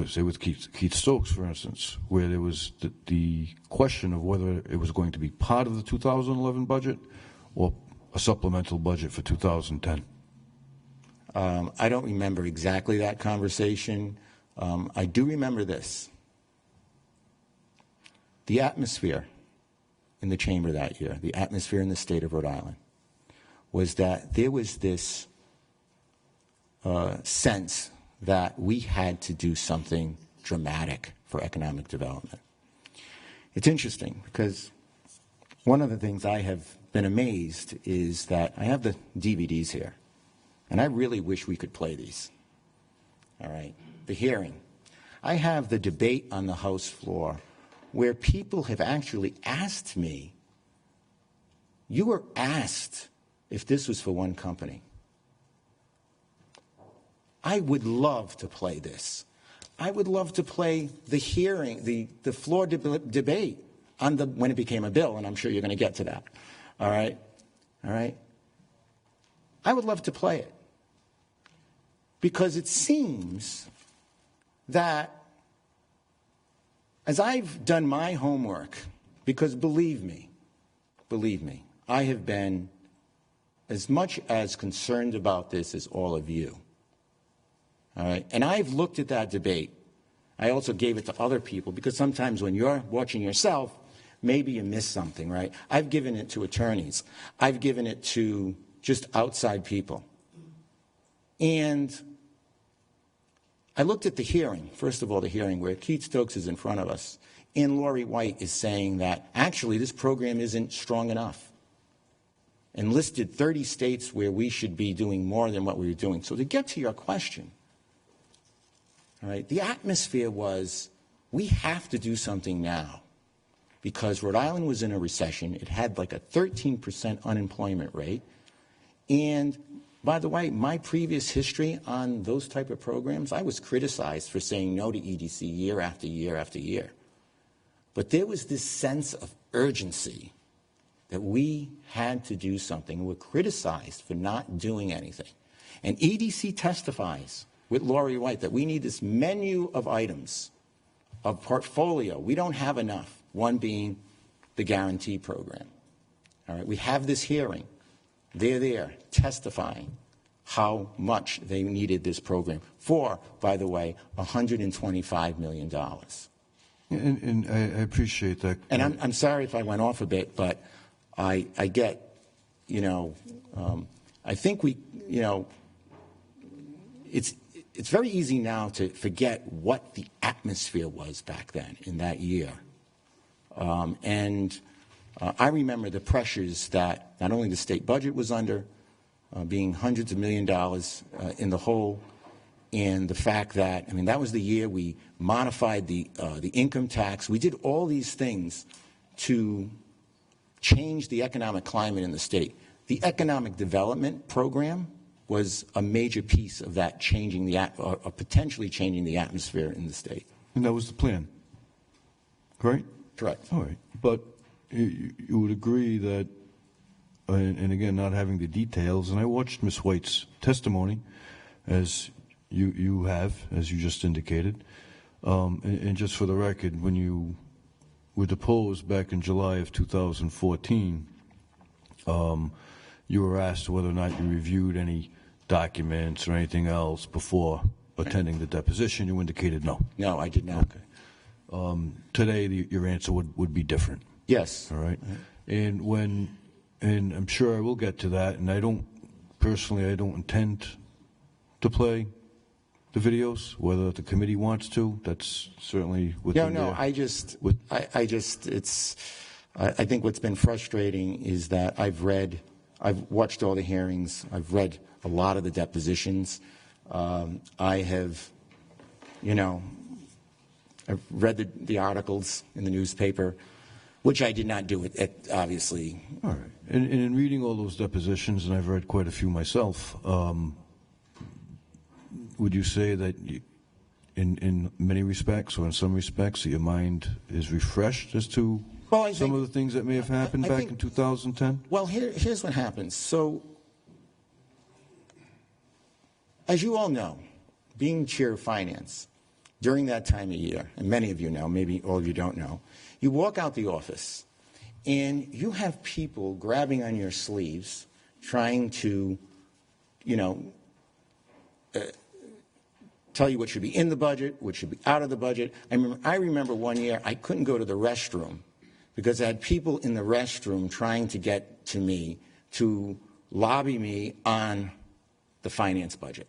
say with Keith Stokes, for instance, where there was the question of whether it was going to be part of the 2011 budget or a supplemental budget for 2010? I don't remember exactly that conversation. I do remember this. The atmosphere in the chamber that year, the atmosphere in the state of Rhode Island, was that there was this sense that we had to do something dramatic for economic development. It's interesting because one of the things I have been amazed is that I have the DVDs here, and I really wish we could play these. All right, the hearing. I have the debate on the House floor where people have actually asked me, you were asked if this was for one company. I would love to play this. I would love to play the hearing, the floor debate on when it became a bill, and I'm sure you're going to get to that. All right? All right? I would love to play it because it seems that as I've done my homework, because believe me, I have been as much as concerned about this as all of you. All right? And I've looked at that debate. I also gave it to other people because sometimes when you're watching yourself, maybe you miss something, right? I've given it to attorneys. I've given it to just outside people. And I looked at the hearing, first of all, the hearing where Keith Stokes is in front of us, and Lori White is saying that actually this program isn't strong enough, and listed 30 states where we should be doing more than what we were doing. So to get to your question, all right, the atmosphere was we have to do something now because Rhode Island was in a recession. It had like a 13% unemployment rate. And by the way, my previous history on those type of programs, I was criticized for saying no to EDC year after year after year. But there was this sense of urgency that we had to do something. We were criticized for not doing anything. And EDC testifies with Lori White that we need this menu of items, of portfolio. We don't have enough, one being the guarantee program. All right, we have this hearing. They're there testifying how much they needed this program for, by the way, $125 million. And I appreciate that. And I'm sorry if I went off a bit, but I get, I think we, it's very easy now to forget what the atmosphere was back then in that year. I remember the pressures that not only the state budget was under, being hundreds of $millions in the hole, and the fact that, that was the year we modified the income tax. We did all these things to change the economic climate in the state. The economic development program was a major piece of that changing or potentially changing the atmosphere in the state. And that was the plan, correct? Correct. All right. But you would agree that, and again, not having the details, and I watched Ms. White's testimony, as you have, as you just indicated, and just for the record, when you were deposed back in July of 2014, you were asked whether or not you reviewed any documents or anything else before attending the deposition. You indicated no. No, I did not. Okay. Today, your answer would be different. Yes. All right. And I'm sure I will get to that, and I don't intend to play the videos, whether the committee wants to. That's certainly within No, I think what's been frustrating is that I've watched all the hearings. I've read a lot of the depositions. I have, I've read the articles in the newspaper, which I did not do it obviously. All right. And in reading all those depositions, and I've read quite a few myself, would you say that in many respects or in some respects that your mind is refreshed as to some of the things that may have happened back in 2010? Well, here's what happens. So, as you all know, being chair of finance during that time of year, and many of you know, maybe all of you don't know, you walk out the office and you have people grabbing on your sleeves trying to, tell you what should be in the budget, what should be out of the budget. I remember one year I couldn't go to the restroom because I had people in the restroom trying to get to me to lobby me on the finance budget.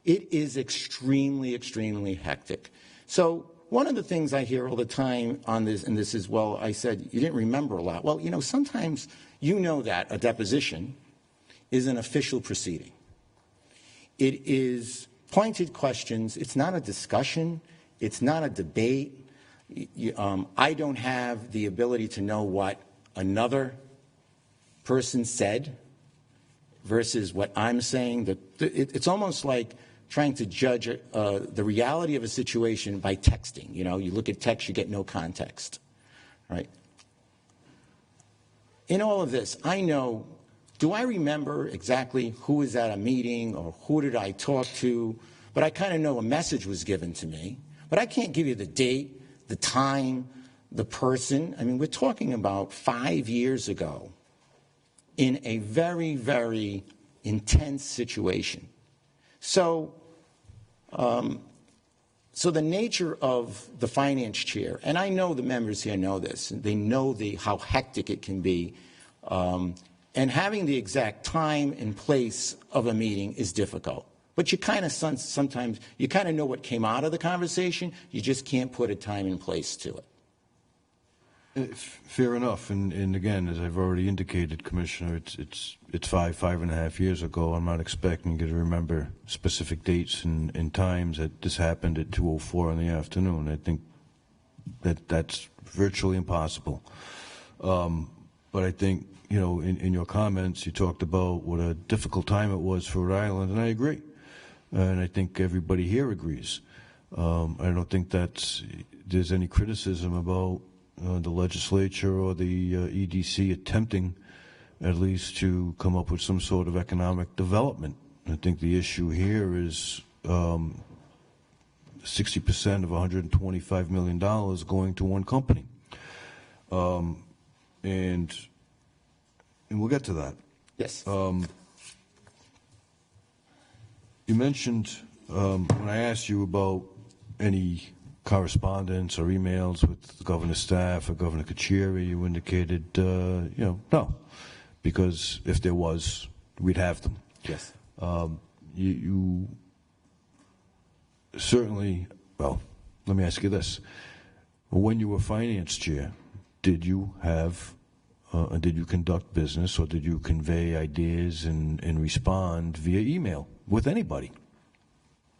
It is extremely, extremely hectic. So one of the things I hear all the time on this, and this is, well, I said, you didn't remember a lot. Well, you know, sometimes you know that a deposition is an official proceeding. It is pointed questions. It's not a discussion. It's not a debate. I don't have the ability to know what another person said versus what I'm saying. It's almost like trying to judge the reality of a situation by texting. You know, you look at text, you get no context, right? In all of this, I know, do I remember exactly who was at a meeting or who did I talk to? But I kind of know a message was given to me. But I can't give you the date, the time, the person. I mean, we're talking about 5 years ago in a very, very intense situation. So the nature of the finance chair, and I know the members here know this, and they know how hectic it can be, and having the exact time and place of a meeting is difficult. But you kind of sometimes, you kind of know what came out of the conversation, you just can't put a time and place to it. Fair enough, and again, as I've already indicated, Commissioner, it's 5.5 years ago. I'm not expecting you to remember specific dates and times that this happened at 2:04 in the afternoon. I think that's virtually impossible. But I think, you know, in your comments, you talked about what a difficult time it was for Rhode Island, and I agree, and I think everybody here agrees. I don't think there's any criticism about the legislature or the EDC attempting at least to come up with some sort of economic development. I think the issue here is 60% of $125 million going to one company. And we'll get to that. Yes. You mentioned when I asked you about any correspondence or emails with the governor's staff or Governor Kachiri, you indicated, no, because if there was, we'd have them. Yes. You certainly, well, let me ask you this. When you were finance chair, did you have, did you conduct business or did you convey ideas and respond via email with anybody?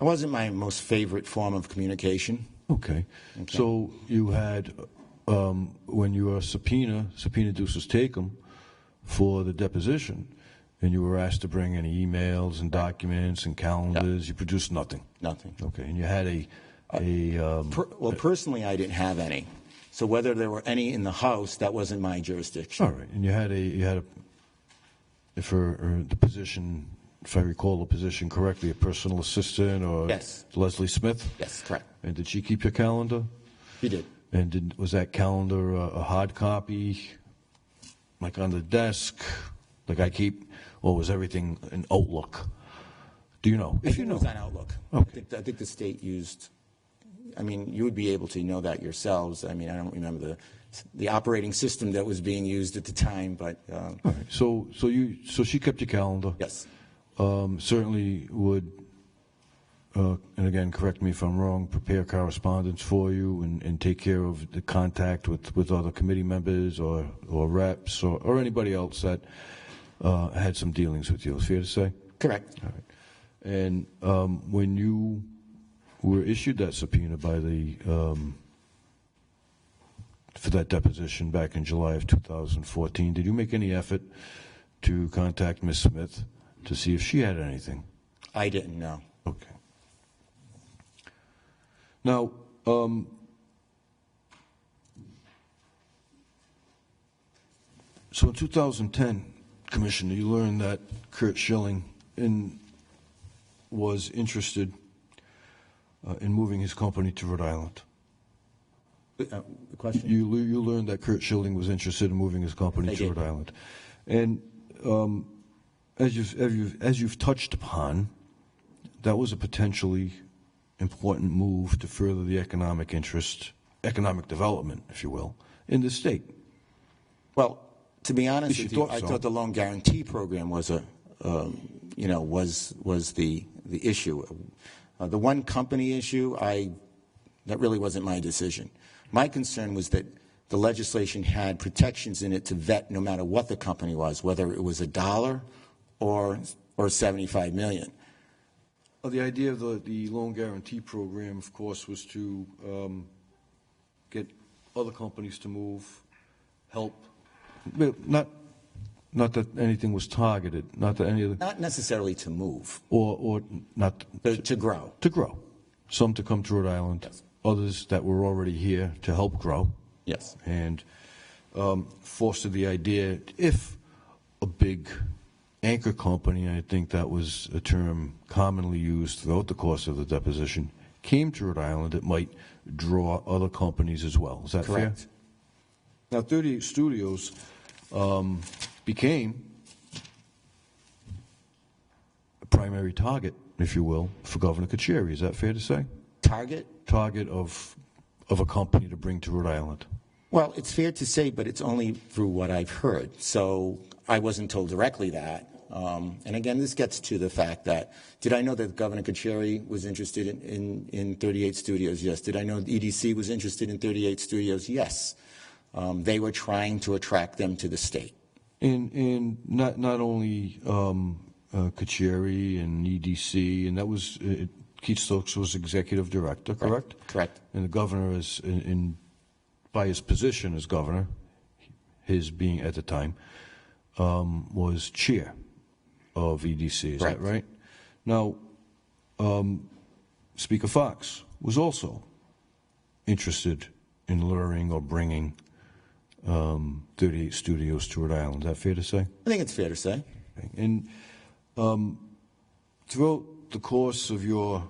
It wasn't my most favorite form of communication. Okay. So you had, when you were subpoena duces tecum for the deposition, and you were asked to bring any emails and documents and calendars, you produced nothing? Nothing. Okay. And you had well, personally, I didn't have any. So whether there were any in the House, that wasn't my jurisdiction. All right. And you had for the position, if I recall the position correctly, a personal assistant or yes. Leslie Smith? Yes, correct. And did she keep your calendar? She did. And was that calendar a hard copy, like on the desk, like I keep, or was everything an Outlook? Do you know? I think it was on Outlook. Okay. I think the state used, I mean, you would be able to know that yourselves. I mean, I don't remember the operating system that was being used at the time, but. All right. So she kept your calendar? Yes. Certainly would, and again, correct me if I'm wrong, prepare correspondence for you and take care of the contact with other committee members or reps or anybody else that had some dealings with you. Is it fair to say? Correct. All right. And when you were issued that subpoena by for that deposition back in July of 2014, did you make any effort to contact Ms. Smith to see if she had anything? I didn't know. Okay. Now, so in 2010, Commissioner, you learned that Curt Schilling was interested in moving his company to Rhode Island. The question? You learned that Curt Schilling was interested in moving his company to Rhode Island. And as you've touched upon, that was a potentially important move to further the economic development, if you will, in the state. Well, to be honest You with you, thought I so. thought the loan guarantee program was was the issue. The one company issue, that really wasn't my decision. My concern was that the legislation had protections in it to vet no matter what the company was, whether it was $1 or 75 million. Well, the idea of the loan guarantee program, of course, was to get other companies to move, help. Not that anything was targeted, not that any of the... Not necessarily to move, Or not... to grow. To grow. Some to come to Rhode Island, Yes. others that were already here to help grow. Yes. And fostered the idea, if a big anchor company, I think that was a term commonly used throughout the course of the deposition, came to Rhode Island, it might draw other companies as well. Is that Correct. fair? Now, 38 Studios became a primary target, if you will, for Governor Carcieri. Is that fair to say? Target? Target of a company to bring to Rhode Island. Well, it's fair to say, but it's only through what I've heard. So I wasn't told directly that. And again, this gets to the fact that, did I know that Governor Carcieri was interested in 38 Studios? Yes. Did I know EDC was interested in 38 Studios? Yes. They were trying to attract them to the state. And not only Carcieri and EDC, and that was, Keith Stokes was executive director, correct? Correct. And the governor is, by his position as governor, his being at the time, was chair of EDC. Is that right? Now, Speaker Fox was also interested in luring or bringing 38 Studios to Rhode Island. Is that fair to say? I think it's fair to say. Okay. And throughout the course of your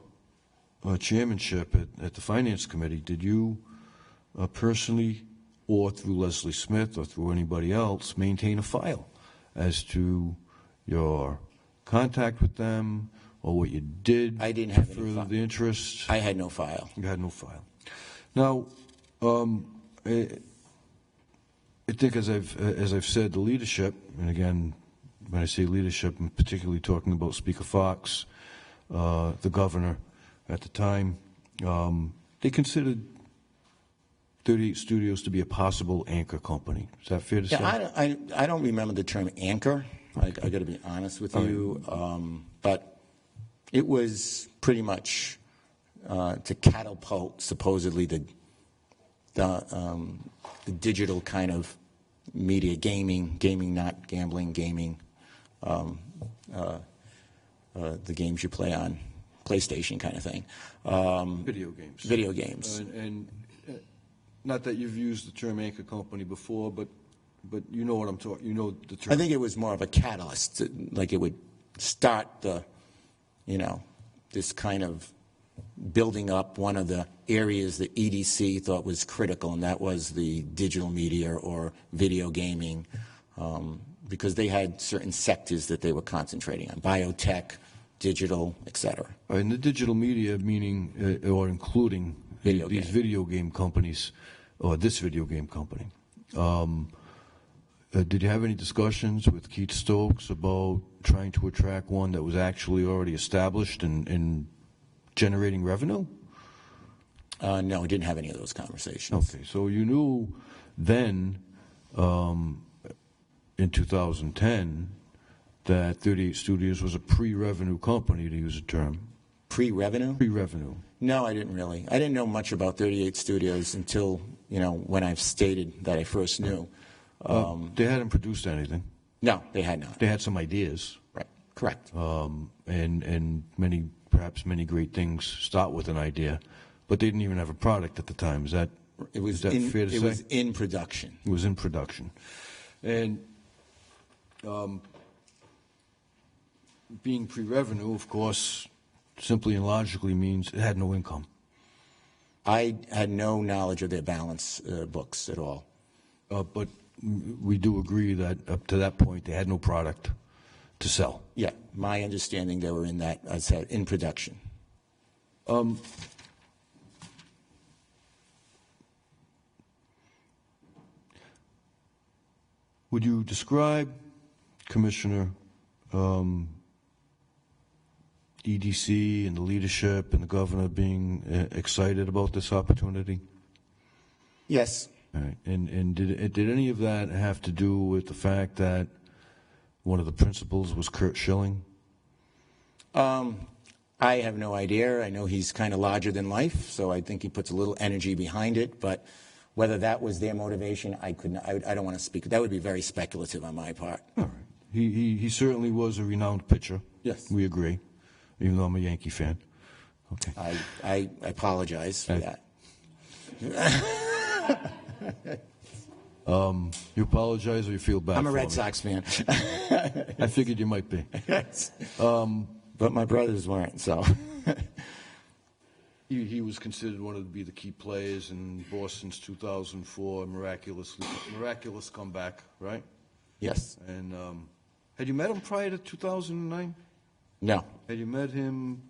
chairmanship at the Finance Committee, did you personally, or through Leslie Smith or through anybody else, maintain a file as to your contact with them or what you did I didn't to have any further file. the interest? I had no file. You had no file. Now, I think as I've said, the leadership, and again, when I say leadership, I'm particularly talking about Speaker Fox, the governor at the time, they considered 38 Studios to be a possible anchor company. Is that fair to say? Yeah, I don't remember the term anchor. I got to be honest with you. But it was pretty much to catapult supposedly the digital kind of media, gaming, not gambling, gaming, the games you play on PlayStation kind of thing. Video games. Video games. And not that you've used the term anchor company before, but you know what I'm talking. You know the term. I think it was more of a catalyst, like it would start this kind of building up one of the areas that EDC thought was critical, and that was the digital media or video gaming, because they had certain sectors that they were concentrating on: biotech, digital, etc. And the digital media, meaning or including these video game companies, or this video game company. Did you have any discussions with Keith Stokes about trying to attract one that was actually already established and generating revenue? No, we didn't have any of those conversations. Okay, so you knew then, in 2010, that 38 Studios was a pre-revenue company, to use a term. Pre-revenue? Pre-revenue. No, I didn't really. I didn't know much about 38 Studios until, when I've stated that I first knew. They hadn't produced anything. No, they had not. They had some ideas. Right. Correct. And perhaps many great things start with an idea, but they didn't even have a product at the time. Is that fair to say? It was in production. It was in production. And being pre-revenue, of course, simply and logically means it had no income. I had no knowledge of their balance books at all. But we do agree that up to that point, they had no product to sell. Yeah, my understanding they were in that, I said, in production. Would you describe, Commissioner, EDC and the leadership and the governor being excited about this opportunity? Yes. All right. And did any of that have to do with the fact that one of the principals was Curt Schilling? I have no idea. I know he's kind of larger than life, so I think he puts a little energy behind it. But whether that was their motivation, I don't want to speak. That would be very speculative on my part. All right. He certainly was a renowned pitcher. Yes. We agree, even though I'm a Yankee fan. Okay. I apologize for that. You apologize or you feel bad? I'm a for Red me? Sox fan. I figured you might be. Yes. But my brothers weren't, so. He was considered one of the key players in Boston's 2004 miraculous comeback, right? Yes. And had you met him prior to 2009? No. Had you met him?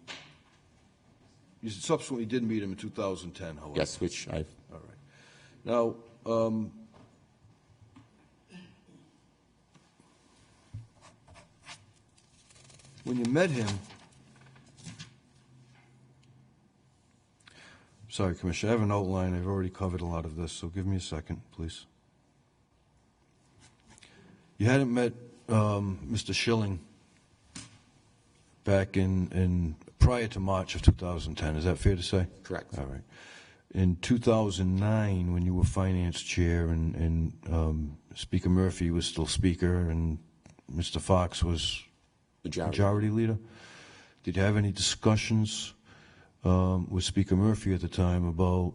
You subsequently did meet him in 2010, however. Yes, which I've. All right. Now, when you met him, sorry, Commissioner, I have an outline. I've already covered a lot of this, so give me a second, please. You hadn't met Mr. Schilling back in prior to March of 2010. Is that fair to say? Correct. All right. In 2009, when you were finance chair and Speaker Murphy was still speaker and Mr. Fox was majority leader, did you have any discussions with Speaker Murphy at the time about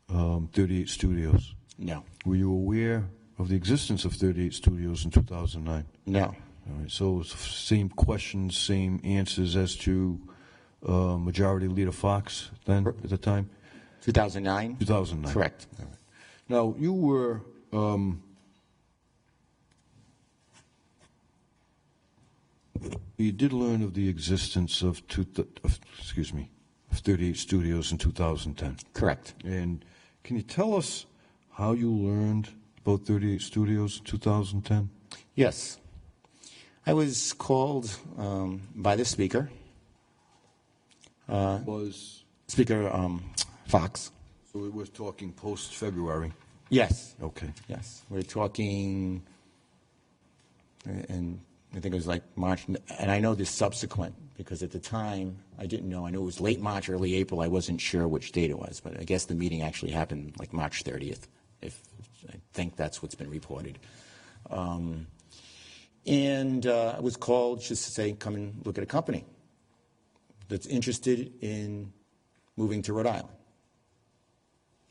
38 Studios? No. Were you aware of the existence of 38 Studios in 2009? No. All right. So it's same questions, same answers as to Majority Leader Fox then at the time? 2009? 2009. Correct. All right. Now, you were you did learn of the existence of 38 Studios in 2010. Correct. And can you tell us how you learned about 38 Studios in 2010? Yes. I was called by the speaker. Was Speaker Fox. So we were talking post-February. Yes. Okay. Yes. We're talking, and I think it was like March, and I know this subsequent, because at the time, I didn't know. I knew it was late March, early April. I wasn't sure which date it was, but I guess the meeting actually happened like March 30th, if I think that's what's been reported. And I was called just to say, come and look at a company that's interested in moving to Rhode Island.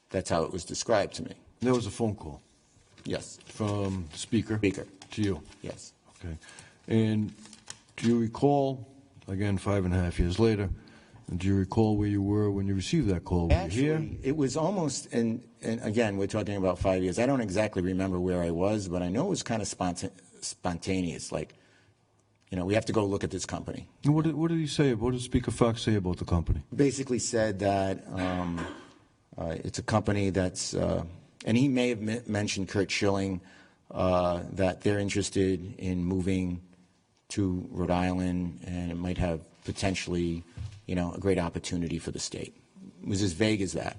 That's how it was described to me. There was a phone call. Yes. From the speaker. Speaker. To you. Yes. Okay. And do you recall, again, 5.5 years later, do you recall where you were when you received that call? Were Actually, you here? it was almost, and again, we're talking about 5 years. I don't exactly remember where I was, but I know it was kind of spontaneous. Like, you know, we have to go look at this company. What did he say? What did Speaker Fox say about the company? Basically said that it's a company that's, and he may have mentioned Curt Schilling, that they're interested in moving to Rhode Island, and it might have potentially, you know, a great opportunity for the state. It was as vague as that.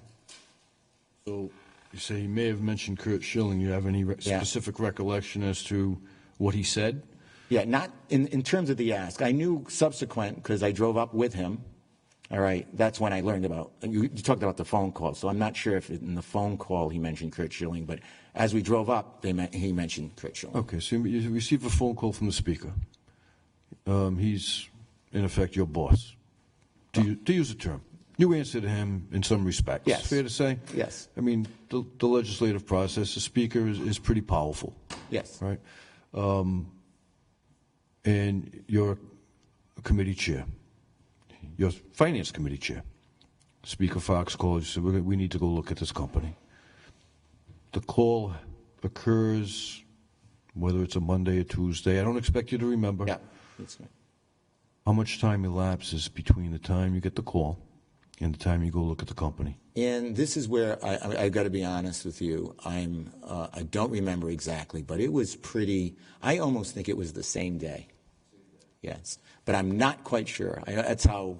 So you say he may have mentioned Curt Schilling. You have any specific recollection as to what he said? Yeah, not in terms of the ask. I knew subsequent because I drove up with him. All right, that's when I learned about, you talked about the phone call, so I'm not sure if in the phone call he mentioned Curt Schilling, but as we drove up, he mentioned Curt Schilling. Okay, so you received a phone call from the speaker. He's, in effect, your boss, to use the term. You answer to him in some respects. Yes. Fair to say? Yes. I mean, the legislative process, the speaker is pretty powerful. Yes. Right? And you're a committee chair. You're finance committee chair. Speaker Fox called you, said, we need to go look at this company. The call occurs, whether it's a Monday or Tuesday. I don't expect you to remember. Yeah. That's right. How much time elapses between the time you get the call in the time you go look at the company? And this is where I've got to be honest with you. I don't remember exactly, but it was pretty. I almost think it was the same day. Yes, but I'm not quite sure. That's how,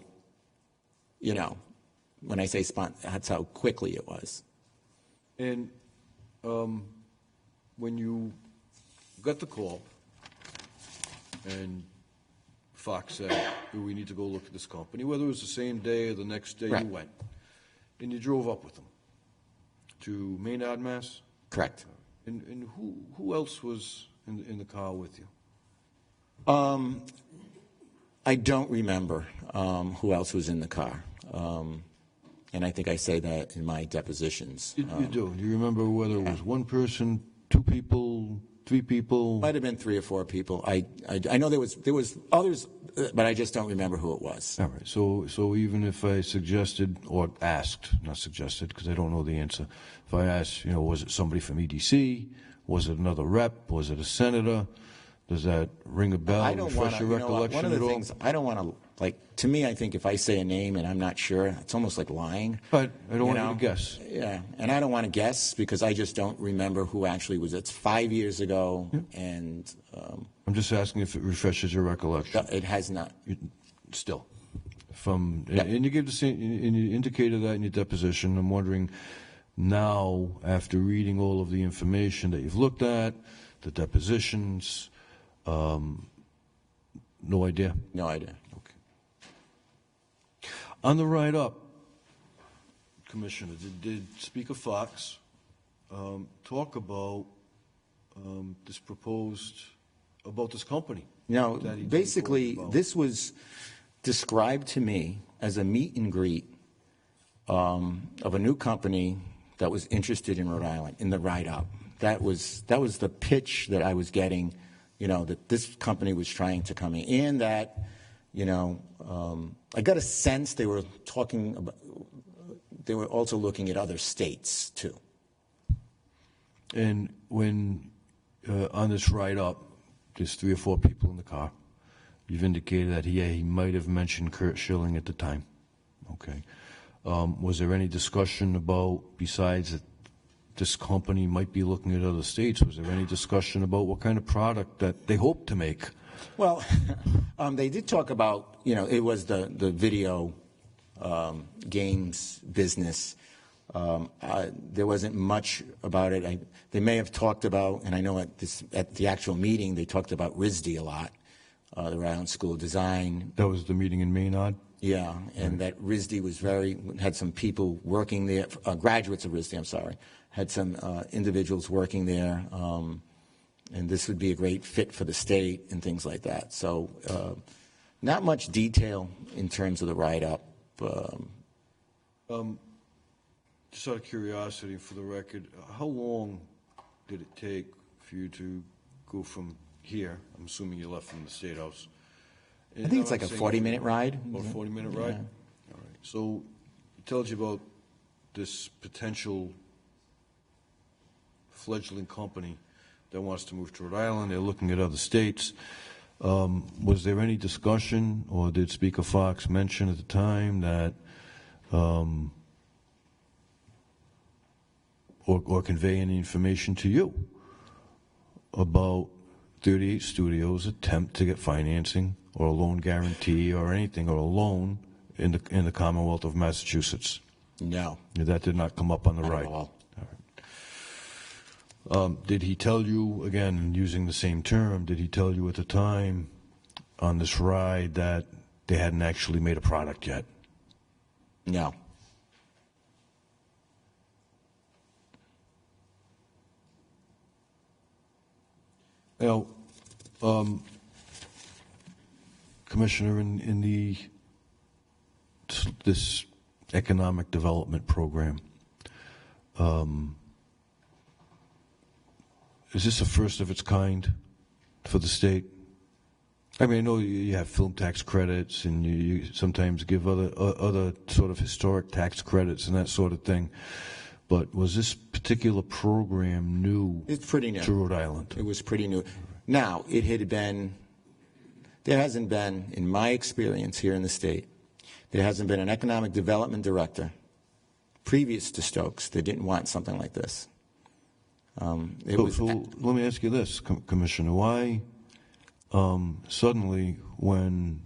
when I say that's how quickly it was. And when you got the call and Fox said, we need to go look at this company, whether it was the same day or the next day, Right. You went, and you drove up with them to Maynard, Mass? Correct. And who else was in the car with you? I don't remember who else was in the car. And I think I say that in my depositions. You do. Do you remember whether it was one person, two people, three people? Might have been 3 or 4 people. I know there was others, but I just don't remember who it was. All right. So even if I suggested or asked, not suggested because I don't know the answer, if I asked, was it somebody from EDC? Was it another rep? Was it a senator? Does that ring a bell? I don't want to. One of the things I don't want to to me, I think if I say a name and I'm not sure, it's almost like lying. But I don't want you to guess. Yeah, and I don't want to guess because I just don't remember who actually was. It's 5 years ago, and I'm just asking if it refreshes your recollection. It has not. Still, and you gave the same, and you indicated that in your deposition. I'm wondering now, after reading all of the information that you've looked at, the depositions, no idea. No idea. On the ride up, Commissioner, did Speaker Fox talk about this company? No, basically, this was described to me as a meet and greet of a new company that was interested in Rhode Island, in the ride up. That was the pitch that I was getting, that this company was trying to come in, and that, I got a sense they were talking about, they were also looking at other states too. And when on this ride up, there's 3 or 4 people in the car. You've indicated that he might have mentioned Curt Schilling at the time. Okay. Was there any discussion about, besides that this company might be looking at other states, was there any discussion about what kind of product that they hope to make? Well, they did talk about, it was the video games business. There wasn't much about it. They may have talked about, and I know at the actual meeting, they talked about RISD a lot, the Rhode Island School of Design. That was the meeting in Maynard? Yeah, and that RISD was had some people working there, graduates of RISD, I'm sorry, had some individuals working there, and this would be a great fit for the state and things like that. So not much detail in terms of the write-up. Just out of curiosity, for the record, how long did it take for you to go from here? I'm assuming you left from the State House. I think it's like a 40-minute ride. About a 40-minute ride? Yeah. All right. So it tells you about this potential fledgling company that wants to move to Rhode Island. They're looking at other states. Was there any discussion, or did Speaker Fox mention at the time that, or convey any information to you about 38 Studios' attempt to get financing or a loan guarantee or anything, or a loan in the Commonwealth of Massachusetts? No. That did not come up on the Not right. at all. Did he tell you, again, using the same term, did he tell you at the time on this ride that they hadn't actually made a product yet? No. Now, Commissioner, in this economic development program, is this a first of its kind for the state? I mean, I know you have film tax credits, and you sometimes give other sort of historic tax credits and that sort of thing. But was this particular program new? It's pretty new. To Rhode Island? It was pretty new. Now, there hasn't been, in my experience here in the state, There hasn't been an economic development director previous to Stokes that didn't want something like this. So let me ask you this, Commissioner. Why suddenly, when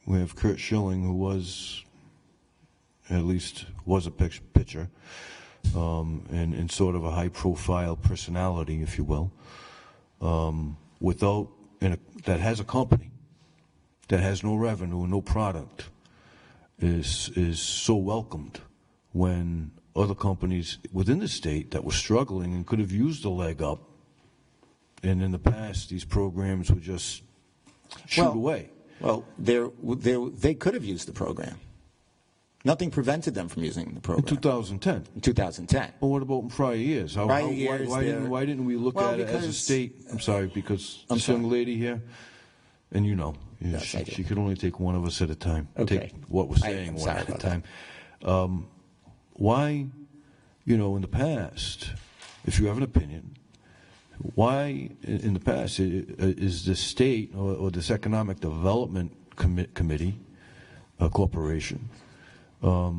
we have Curt Schilling, who was, at least was a pitcher, and sort of a high-profile personality, if you will, that has a company that has no revenue and no product, is so welcomed when other companies within the state that were struggling and could have used a leg up, and in the past these programs would just shoot away. Well, they could have used the program. Nothing prevented them from using the program. In 2010. In 2010. Well, what about in prior years? Why didn't we look at it as a state? I'm sorry, because this young lady here, and you know, Yes, she could only take one of us at a time. Okay. Take what we're saying one at a time. Why, in the past, if you have an opinion, why in the past is the state or this economic development committee, corporation, or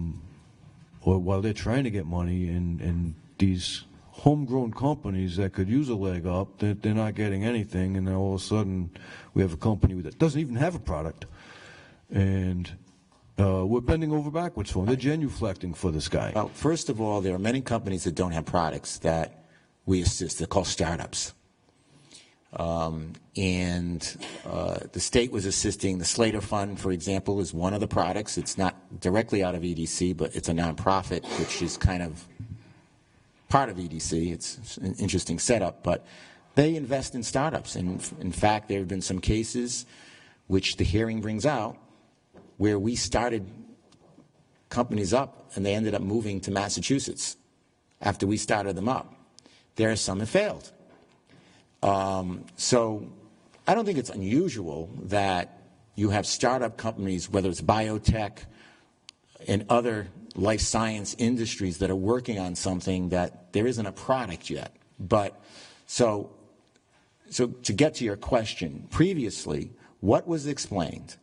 while they're trying to get money and these homegrown companies that could use a leg up, they're not getting anything, and then all of a sudden we have a company that doesn't even have a product, and we're bending over backwards for them. They're genuflecting for this guy. Well, first of all, there are many companies that don't have products that we assist. They're called startups. The state was assisting. The Slater Fund, for example, is one of the products. It's not directly out of EDC, but it's a nonprofit, which is kind of part of EDC. It's an interesting setup, but they invest in startups. And in fact, there have been some cases, which the hearing brings out, where we started companies up and they ended up moving to Massachusetts after we started them up. There are some that failed. So I don't think it's unusual that you have startup companies, whether it's biotech and other life science industries, that are working on something that there isn't a product yet. But so to get to your question, previously, what was explained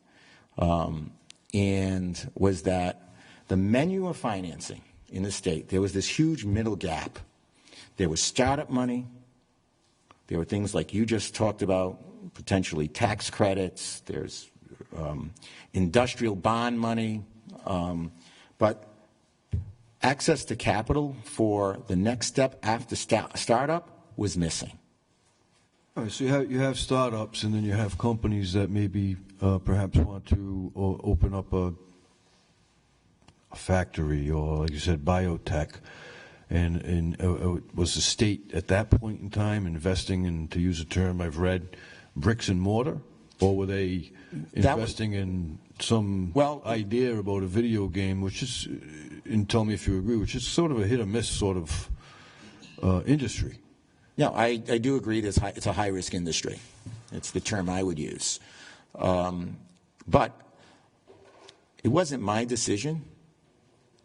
and was that the menu of financing in the state, there was this huge middle gap. There was startup money. There were things like you just talked about, potentially tax credits. There's industrial bond money. But access to capital for the next step after startup was missing. All right, so you have startups, and then you have companies that maybe perhaps want to open up a factory, or, like you said, biotech. And was the state at that point in time investing in, to use a term I've read, bricks and mortar? Or were they investing in some idea about a video game, which is, and tell me if you agree, which is sort of a hit or miss sort of industry? Yeah, I do agree that it's a high-risk industry. It's the term I would use. But it wasn't my decision.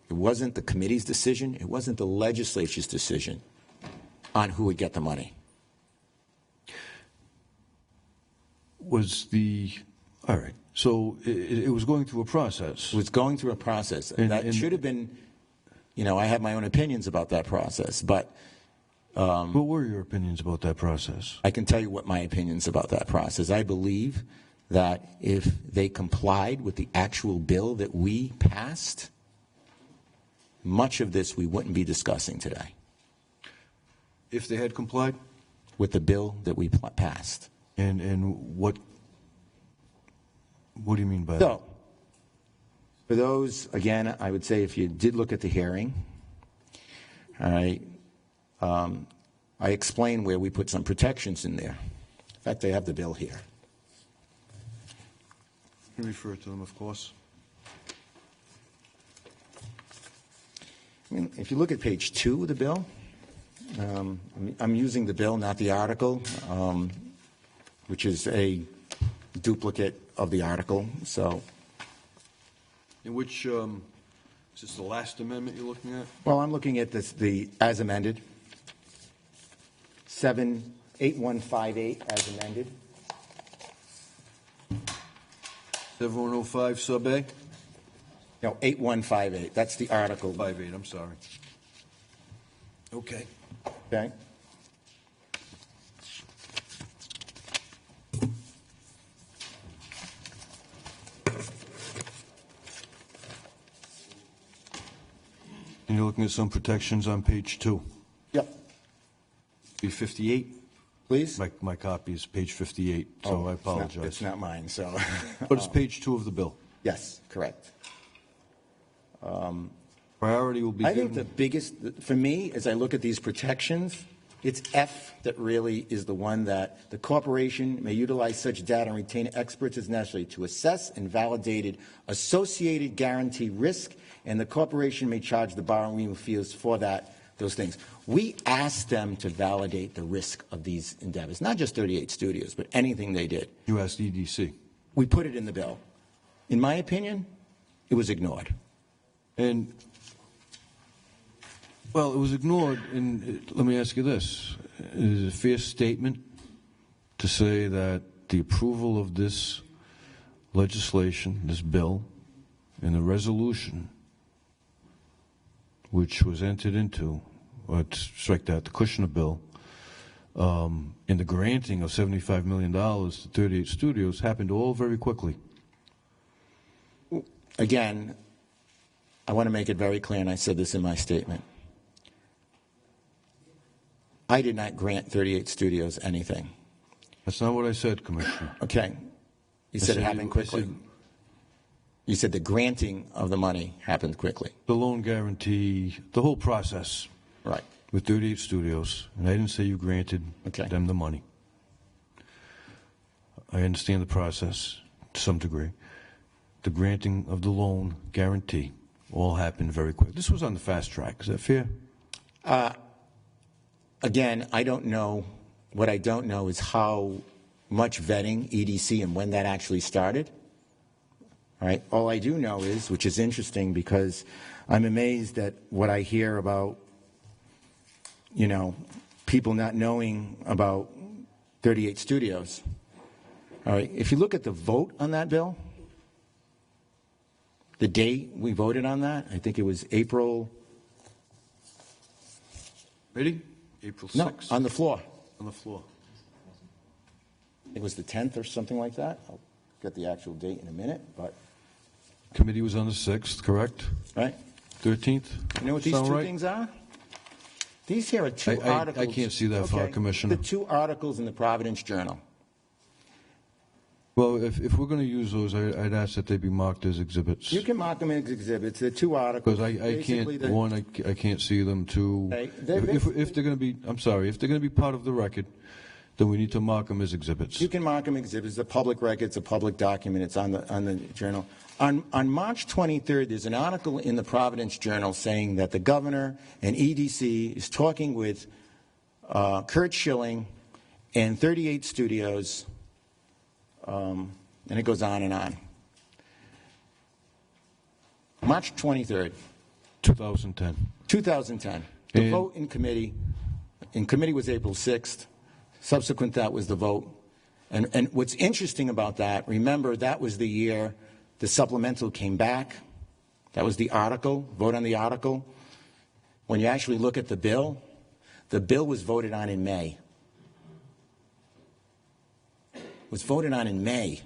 It wasn't the committee's decision. It wasn't the legislature's decision on who would get the money. All right. So it was going through a process. It was going through a process. That should have been, I have my own opinions about that process, but... what were your opinions about that process? I can tell you what my opinions about that process. I believe that if they complied with the actual bill that we passed, much of this we wouldn't be discussing today. If they had complied? With the bill that we passed. And what do you mean by that? So, for those, again, I would say if you did look at the hearing, all right, I explained where we put some protections in there. In fact, I have the bill here. You can refer to them, of course. I mean, if you look at page 2 of the bill, I'm using the bill, not the article, which is a duplicate of the article. So, in which is this the last amendment you're looking at? Well, I'm looking at the as amended, 8158 as amended. 7105 sub A. No, 8158. That's the article. 58, I'm sorry. Okay. Okay? And you're looking at some protections on page 2. Yep. Page 58? Please? My copy is page 58, so I apologize. It's not mine, so. But it's page 2 of the bill. Yes, correct. Priority will be I given. think the biggest, for me, as I look at these protections, it's F that really is the one that the corporation may utilize such data and retain experts as necessary to assess and validate associated guarantee risk, and the corporation may charge the borrowing fees for those things. We asked them to validate the risk of these endeavors, not just 38 Studios, but anything they did. You asked EDC. We put it in the bill. In my opinion, it was ignored. And, well, it was ignored, and let me ask you this. Is it a fair statement to say that the approval of this legislation, this bill, and the resolution which was entered into, or strike that, the Kushner bill, and the granting of $75 million to 38 Studios happened all very quickly? Again, I want to make it very clear, and I said this in my statement. I did not grant 38 Studios anything. That's not what I said, Commissioner. Okay. You said it happened quickly. Said you said the granting of the money happened quickly. the loan guarantee, the whole process. Right. With 38 Studios, and I didn't say you granted them the money. I understand the process to some degree. The granting of the loan guarantee all happened very quick. This was on the fast track. Is that fair? Again, I don't know. What I don't know is how much vetting, EDC, and when that actually started. All right. All I do know is, which is interesting because I'm amazed at what I hear about, people not knowing about 38 Studios. All right. If you look at the vote on that bill, the date we voted on that, I think it was April. Ready? April 6th. No, on the floor. On the floor. It was the 10th or something like that. I'll get the actual date in a minute, but. Committee was on the 6th, correct? Right. 13th? You know what these two things are? These here are two articles. I can't see that far, Commissioner. The two articles in the Providence Journal. Well, if we're going to use those, I'd ask that they be marked as exhibits. You can mark them as exhibits. They're two articles. Because I can't, one, I can't see them. Two, if they're going to be, I'm sorry, if they're going to be part of the record, then we need to mark them as exhibits. You can mark them exhibits. It's a public record. It's a public document. It's on the journal. On March 23rd, there's an article in the Providence Journal saying that the governor and EDC is talking with Curt Schilling and 38 Studios, and it goes on and on. March 23rd. 2010. 2010. The vote in committee was April 6th. Subsequent to that was the vote. And what's interesting about that, remember, that was the year the supplemental came back. That was the article, vote on the article. When you actually look at the bill was voted on in May. It was voted on in May.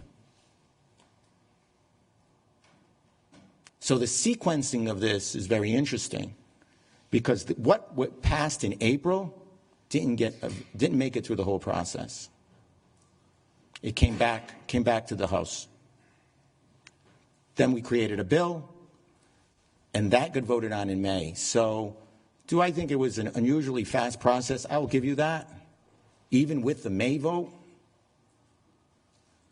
So the sequencing of this is very interesting because what passed in April didn't make it through the whole process. It came back to the House. Then we created a bill, and that got voted on in May. So do I think it was an unusually fast process? I will give you that, even with the May vote.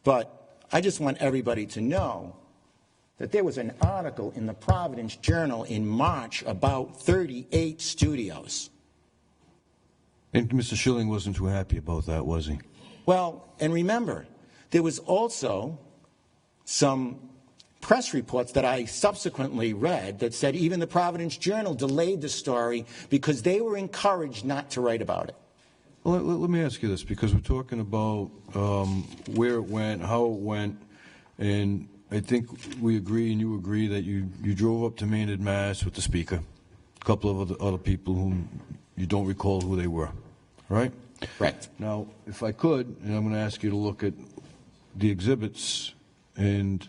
But I just want everybody to know that there was an article in the Providence Journal in March about 38 Studios. And Mr. Schilling wasn't too happy about that, was he? Well, and remember, there was also some press reports that I subsequently read that said even the Providence Journal delayed the story because they were encouraged not to write about it. Well, let me ask you this, because we're talking about where it went, how it went, and I think we agree, and you agree, that you drove up to Maynard, Mass. With the speaker, a couple of other people whom you don't recall who they were, right? Correct. Now, if I could, and I'm going to ask you to look at the exhibits, and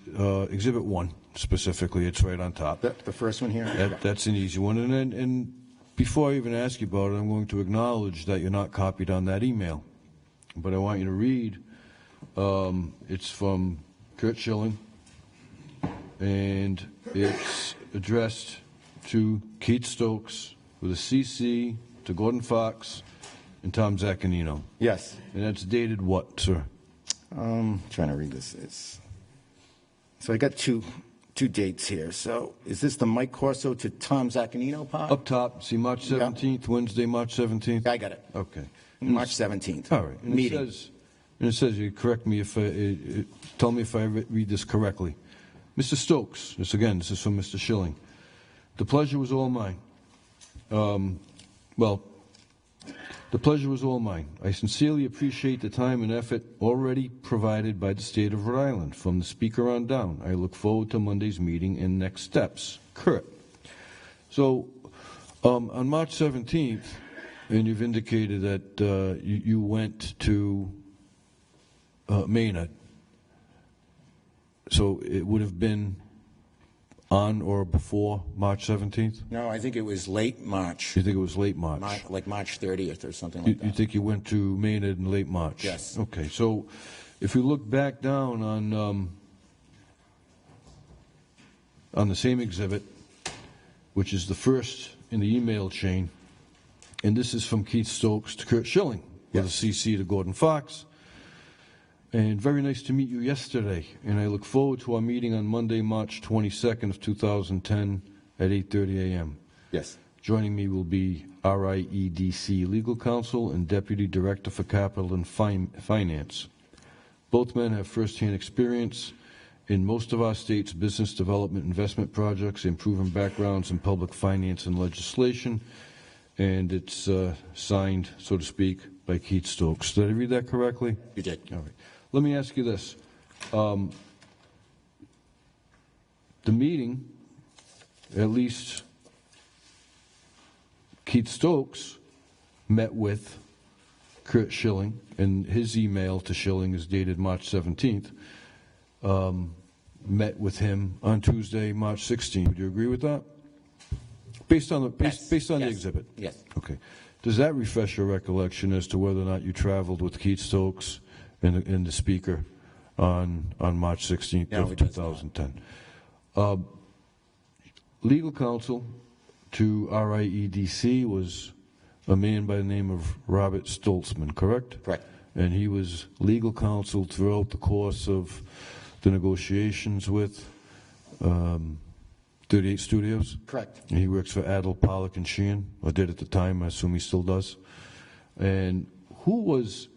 Exhibit 1 specifically, it's right on top. The first one here? That's an easy one. And before I even ask you about it, I'm going to acknowledge that you're not copied on that email. But I want you to read. It's from Curt Schilling, and it's addressed to Keith Stokes with a CC, to Gordon Fox, and Tom Zaccanino. Yes. And that's dated what, sir? Trying to read this. So I got two dates here. So is this the Mike Corso to Tom Zaccanino part? Up top, see March 17th, Wednesday, March 17th? I got it. Okay. March 17th. All right. And Meeting. it says, you correct me if tell me if I read this correctly. Mr. Stokes, this is from Mr. Schilling. The pleasure was all mine. The pleasure was all mine. I sincerely appreciate the time and effort already provided by the state of Rhode Island. From the speaker on down, I look forward to Monday's meeting and next steps. Curt. So, on March 17th, and you've indicated that you went to Maynard. So it would have been on or before March 17th? No, I think it was late March. You think it was late March? Like March 30th or something like that. You think you went to Maynard in late March? Yes. Okay, so if we look back down on the same exhibit, which is the first in the email chain, and this is from Keith Stokes to Curt Schilling, with a CC to Gordon Fox. And very nice to meet you yesterday, and I look forward to our meeting on Monday, March 22nd of 2010 at 8:30 a.m. Yes. Joining me will be RIEDC Legal Counsel and Deputy Director for Capital and Finance. Both men have firsthand experience in most of our state's business development investment projects and proven backgrounds in public finance and legislation, and it's signed, so to speak, by Keith Stokes. Did I read that correctly? You did. All right. Let me ask you this. The meeting, at least Keith Stokes met with Curt Schilling, and his email to Schilling is dated March 17th, met with him on Tuesday, March 16th. Would you agree with that? Based on the exhibit? Yes. Okay. Does that refresh your recollection as to whether or not you traveled with Keith Stokes and the speaker on March 16th of 2010? Legal counsel to RIEDC was a man by the name of Robert Stoltzman, correct? Correct. And he was legal counsel throughout the course of the negotiations with 38 Studios? Correct. And he works for Adel, Pollock, and Sheehan, or did at the time. I assume he still does. And who was,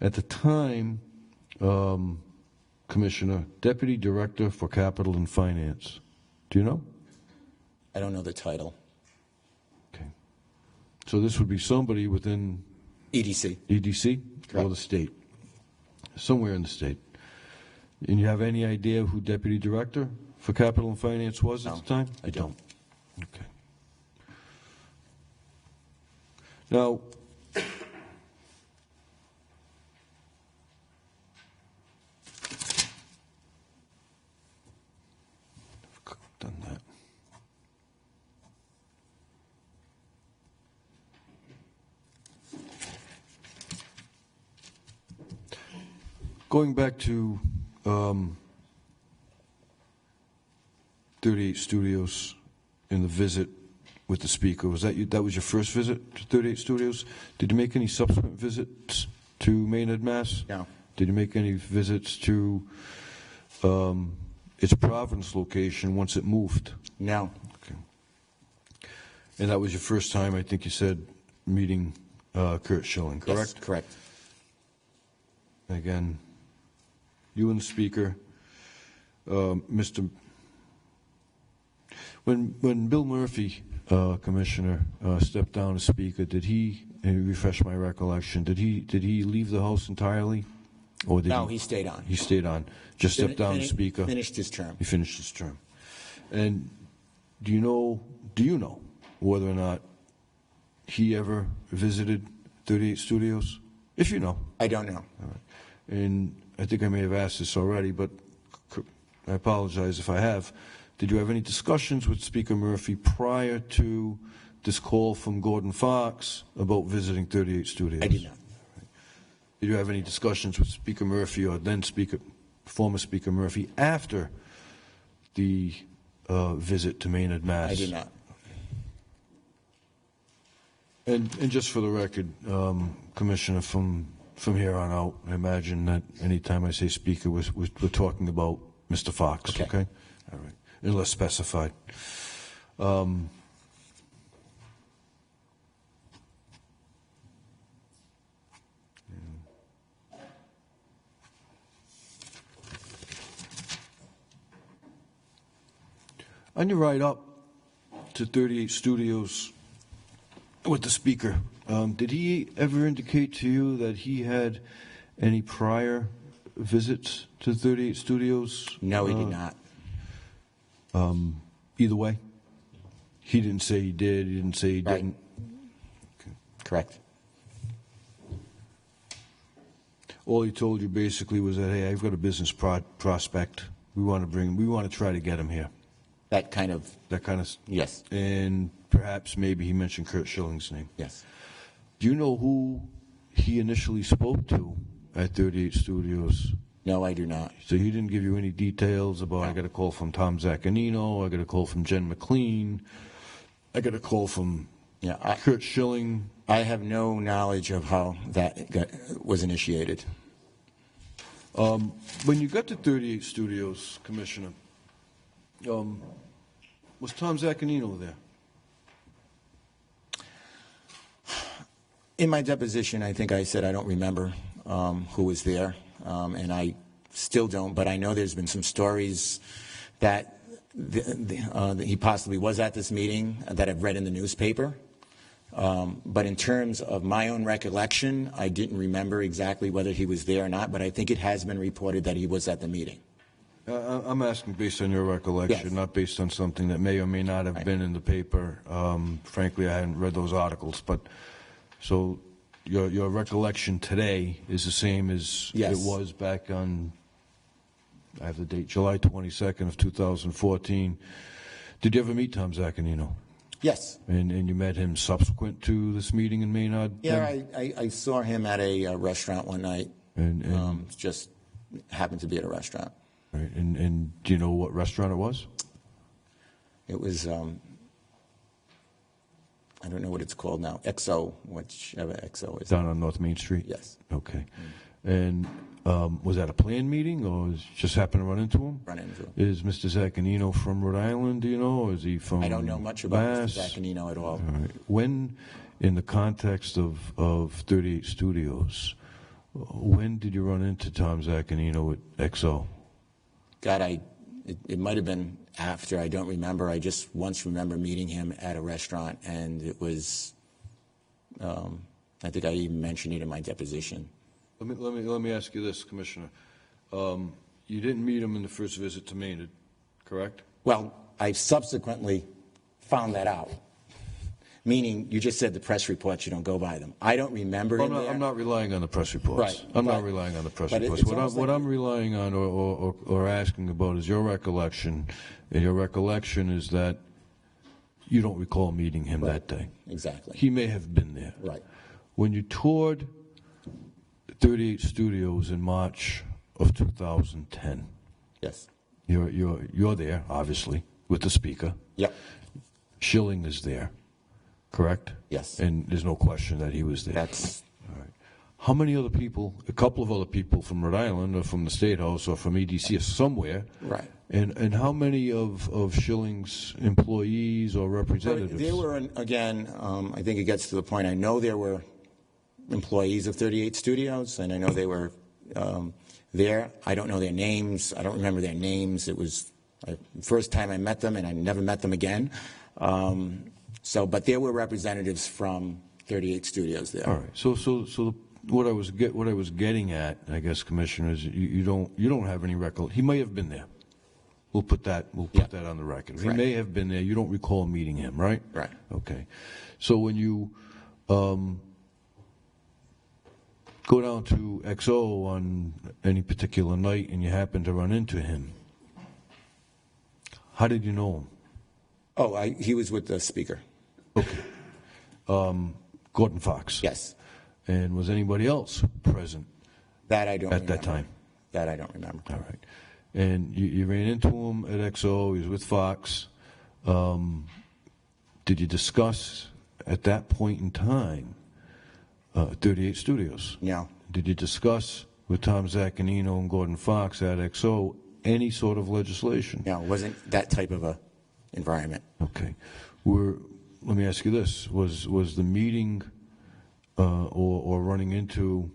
at the time, Commissioner, Deputy Director for Capital and Finance? Do you know? I don't know the title. Okay. So this would be somebody within EDC. EDC? Correct. Or the state? Somewhere in the state. And you have any idea who Deputy Director for Capital and Finance was at the time? I don't. Okay. Now, I've done that. Going back to 38 Studios and the visit with the speaker, was that you? That was your first visit to 38 Studios? Did you make any subsequent visits to Maynard, Mass? No. Did you make any visits to its Providence location once it moved? No. Okay. And that was your first time, I think you said, meeting Curt Schilling, correct? Yes, correct. Again, you and the speaker, Mr. When Bill Murphy, Commissioner, stepped down as Speaker, did he, and refresh my recollection, did he leave the House entirely Or did No, he stayed on. He stayed on. Just stepped down as speaker. Finished his term. He finished his term. And do you know whether or not he ever visited 38 Studios? If you know. I don't know. All right. And I think I may have asked this already, but I apologize if I have. Did you have any discussions with Speaker Murphy prior to this call from Gordon Fox about visiting 38 Studios? I did not. Did you have any discussions with Speaker Murphy or then former Speaker Murphy after the visit to Maynard, Mass? I did not. And just for the record, Commissioner, from here on out, I imagine that anytime I say speaker, we're talking about Mr. Fox, okay? All right, unless specified. On your ride up to 38 Studios with the speaker, did he ever indicate to you that he had any prior visits to 38 Studios? No, he did not. Either way? He didn't say he did, he didn't say he Right. didn't? Okay. Correct. All he told you basically was that, hey, I've got a business prospect. We want to try to get him here. That kind of, yes, And perhaps maybe he mentioned Curt Schilling's name. yes. Do you know who he initially spoke to at 38 Studios? No, I do not. So he didn't give you any details about, I got a call from Tom Zaccanino, I got a call from Jen McLean, I got a call from Curt Schilling. I have no knowledge of how that was initiated. When you got to 38 Studios, Commissioner, was Tom Zaccanino there? In my deposition, I think I said I don't remember who was there, and I still don't, but I know there's been some stories that he possibly was at this meeting that I've read in the newspaper. But in terms of my own recollection, I didn't remember exactly whether he was there or not, but I think it has been reported that he was at the meeting. I'm asking based on your recollection, Yes. not based on something that may or may not have been in the paper. Frankly, I hadn't read those articles, but so your recollection today is the same as Yes. it was back on, I have the date, July 22nd of 2014. Did you ever meet Tom Zaccanino? Yes. And you met him subsequent to this meeting in Maynard? Yeah, I saw him at a restaurant one night. And Just happened to be at a restaurant. right, and do you know what restaurant it was? It was, I don't know what it's called now, XO, whichever XO is. Down on North Main Street? Yes, Okay. And was that a planned meeting, or just happened to run into him? run into him. Is Mr. Zaccanino from Rhode Island, do you know, or is he from I don't know much about Mass? Mr. Zaccanino at all. All right. When, in the context of 38 Studios, when did you run into Tom Zaccanino at XO? God, it might have been after, I don't remember. I just once remember meeting him at a restaurant, and it was, I think I even mentioned it in my deposition. Let me ask you this, Commissioner. You didn't meet him in the first visit to Maynard, correct? Well, I subsequently found that out. Meaning, you just said the press reports, you don't go by them. I don't remember him there. I'm not relying on the press reports. Right. I'm not relying on the press But reports. it's What I'm relying on or asking about is your recollection. And your recollection is that you don't recall meeting him that day. Exactly. He may have been there. Right. When you toured 38 Studios in March of 2010, Yes. you're there, obviously, with the speaker. Yep. Schilling is there. Correct? Yes. And there's no question that he was there. That's All right. How many other people, a couple of other people from Rhode Island or from the State House or from EDC or somewhere, right. and how many of Schilling's employees or representatives? There were, again, I think it gets to the point, I know there were employees of 38 Studios, and I know they were there. I don't know their names. I don't remember their names. It was the first time I met them, and I never met them again. But there were representatives from 38 Studios there. All right. So what I was getting at, I guess, Commissioner, is you don't have any record. He may have been there. We'll put that on the record. He may have been there. You don't recall meeting him, right? Right. Okay. So when you go down to XO on any particular night and you happen to run into him, how did you know him? Oh, he was with the speaker. Okay. Gordon Fox. Yes. And was anybody else present? That I don't remember. At that time? That I don't remember. All right. And you ran into him at XO. He was with Fox. Did you discuss at that point in time 38 Studios? No. Did you discuss with Tom Zaccanino and Gordon Fox at XO any sort of legislation? No, it wasn't that type of a environment. Okay. Let me ask you this. Was the meeting or running into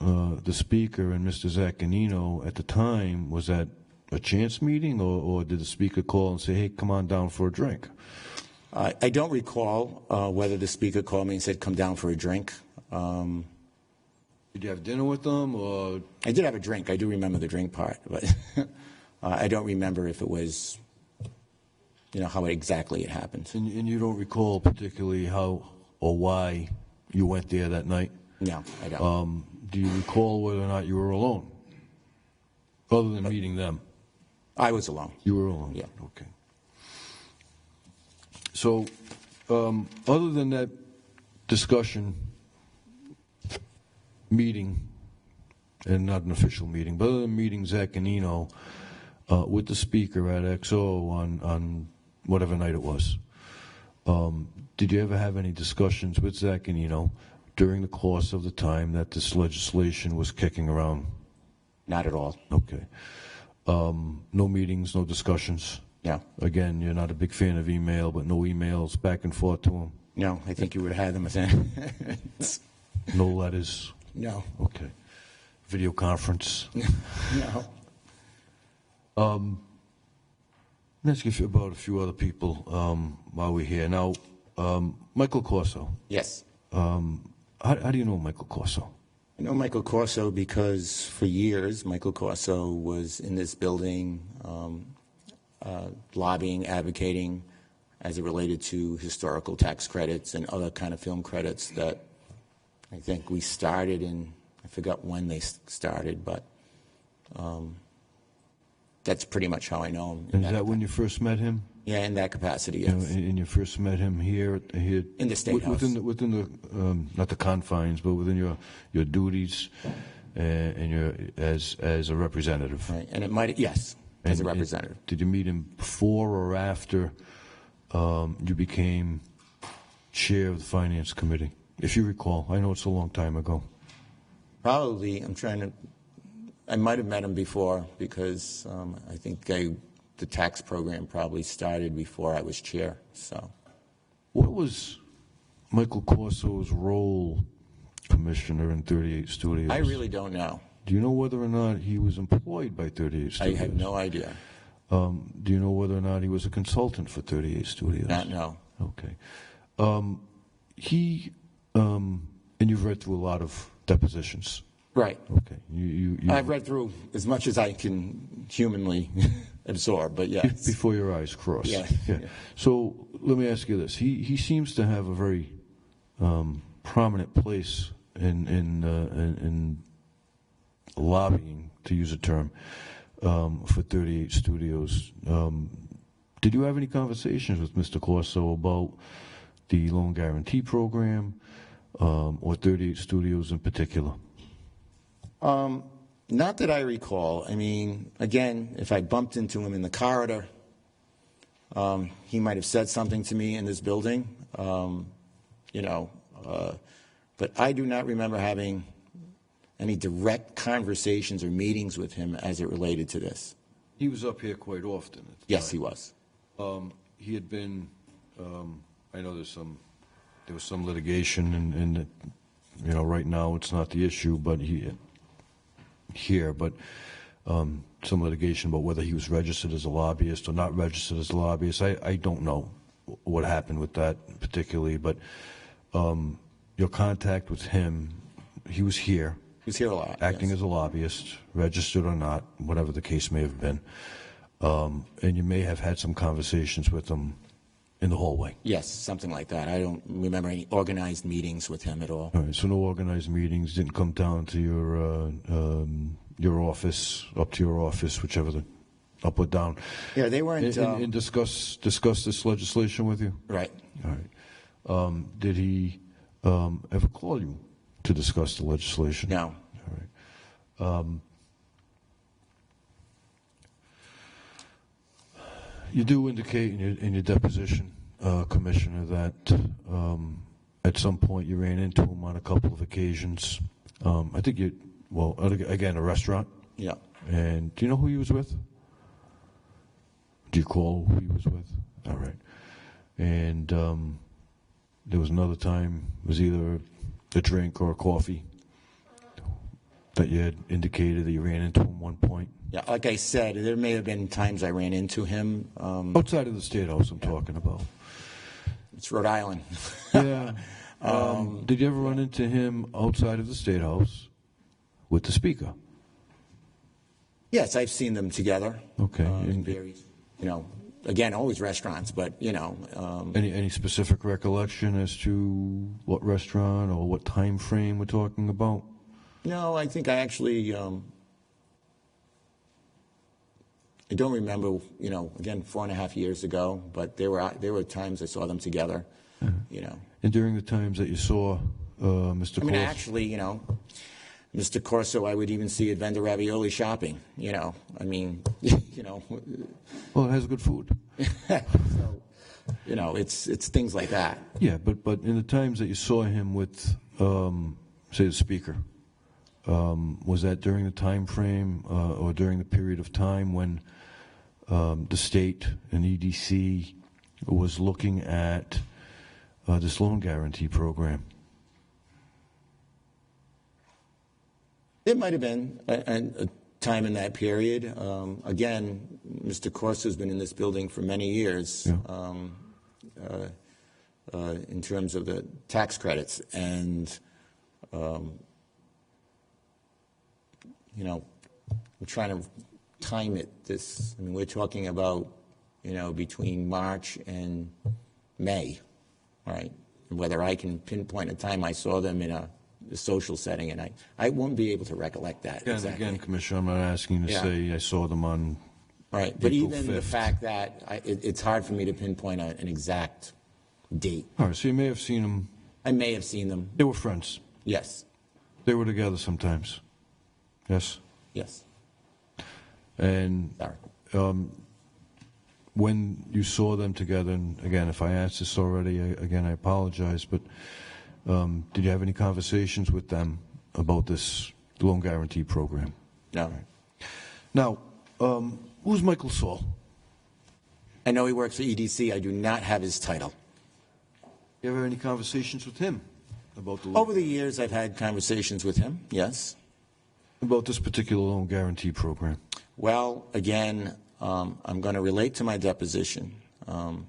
the speaker and Mr. Zaccanino at the time, was that a chance meeting, or did the speaker call and say, hey, come on down for a drink? I don't recall whether the speaker called me and said, come down for a drink. Did you have dinner with them? Or? I did have a drink. I do remember the drink part, but I don't remember if it was, how exactly it happened. And you don't recall particularly how or why you went there that night? No, I don't. Do you recall whether or not you were alone, other than meeting them? I was alone. You were alone? Yeah. Okay. So, other than that discussion, meeting, and not an official meeting, but other than meeting Zaccanino with the speaker at XO on whatever night it was, did you ever have any discussions with Zaccanino during the course of the time that this legislation was kicking around? Not at all. Okay. No meetings, no discussions? No. Again, you're not a big fan of email, but no emails back and forth to him? No, I think you would have had them within. No letters? No. Okay. Video conference? No. Let's ask you about a few other people while we're here. Now, Michael Corso. Yes. How do you know Michael Corso? I know Michael Corso because for years Michael Corso was in this building lobbying, advocating as it related to historical tax credits and other kind of film credits that I think we started in, I forgot when they started, but that's pretty much how I know him. And is that when you first met him? Yeah, in that capacity, yes. And you first met him here in the State House, within the not the confines, but within your duties and your as a representative. Right, and it might yes, as a representative. Did you meet him before or after you became chair of the Finance Committee, if you recall? I know it's a long time ago. Probably, I might have met him before because I think the tax program probably started before I was chair. So, what was Michael Corso's role, Commissioner, in 38 Studios? I really don't know. Do you know whether or not he was employed by 38 Studios? I have no idea. Do you know whether or not he was a consultant for 38 Studios? No. Okay. And you've read through a lot of depositions. Right. Okay. I've read through as much as I can humanly absorb, but yes. Before your eyes cross. Yeah. So let me ask you this. He seems to have a very prominent place in lobbying, to use a term, for 38 Studios. Did you have any conversations with Mr. Corso about the loan guarantee program or 38 Studios in particular? Not that I recall. I mean, again, if I bumped into him in the corridor, he might have said something to me in this building, but I do not remember having any direct conversations or meetings with him as it related to this. He was up here quite often. Yes, he was. He had been. I know there was some litigation, and right now it's not the issue, but some litigation about whether he was registered as a lobbyist or not registered as a lobbyist. I don't know what happened with that particularly, but your contact with him he was here, He was here a lot. acting yes. as a lobbyist, registered or not, whatever the case may have been. And you may have had some conversations with him in the hallway. Yes, something like that. I don't remember any organized meetings with him at all. All right, so no organized meetings, didn't come down to your office, up to your office, whichever the up or down. Yeah, they weren't. And discuss this legislation with you? Right. All right. Did he ever call you to discuss the legislation? No. All right. You do indicate in your deposition, Commissioner, that at some point you ran into him on a couple of occasions. I think again, a restaurant. Yeah. And do you know who he was with? Do you recall who he was with? All right. And there was another time, it was either a drink or a coffee that you had indicated that you ran into him at one point. Yeah, like I said, there may have been times I ran into him. Outside of the State House, I'm talking about. It's Rhode Island. Yeah. Did you ever run into him outside of the State House with the Speaker? Yes, I've seen them together. Okay. In various, again, always restaurants, but, Any specific recollection as to what restaurant or what time frame we're talking about? No, I think I actually, I don't remember, again, 4.5 years ago, but there were times I saw them together, And during the times that you saw Mr. I mean, Corsa? actually, Mr. Corso, I would even see at Vendor Ravioli shopping, I mean, Well, it has good food. So, it's things like that. Yeah, but in the times that you saw him with, say, the Speaker, was that during the time frame or during the period of time when the state and EDC was looking at this loan guarantee program? It might have been a time in that period. Again, Mr. Corso has been in this building for many years. Yeah. In terms of the tax credits, and we're trying to time it. We're talking about between March and May, right? And whether I can pinpoint a time I saw them in a social setting, and I won't be able to recollect that. Exactly. Again, Commissioner, I'm not asking you to say I saw them on right, but April even 5th. the fact that it's hard for me to pinpoint an exact date. All right, so you may have seen them. I may have seen them. They were friends. Yes. They were together sometimes. Yes? Yes. And Sorry. when you saw them together, and again, if I asked this already, I apologize, but did you have any conversations with them about this loan guarantee program? No. Now, who's Michael Saul? I know he works for EDC. I do not have his title. You ever have any conversations with him about the loan? Over the years, I've had conversations with him, yes. About this particular loan guarantee program? Well, again, I'm going to relate to my deposition, and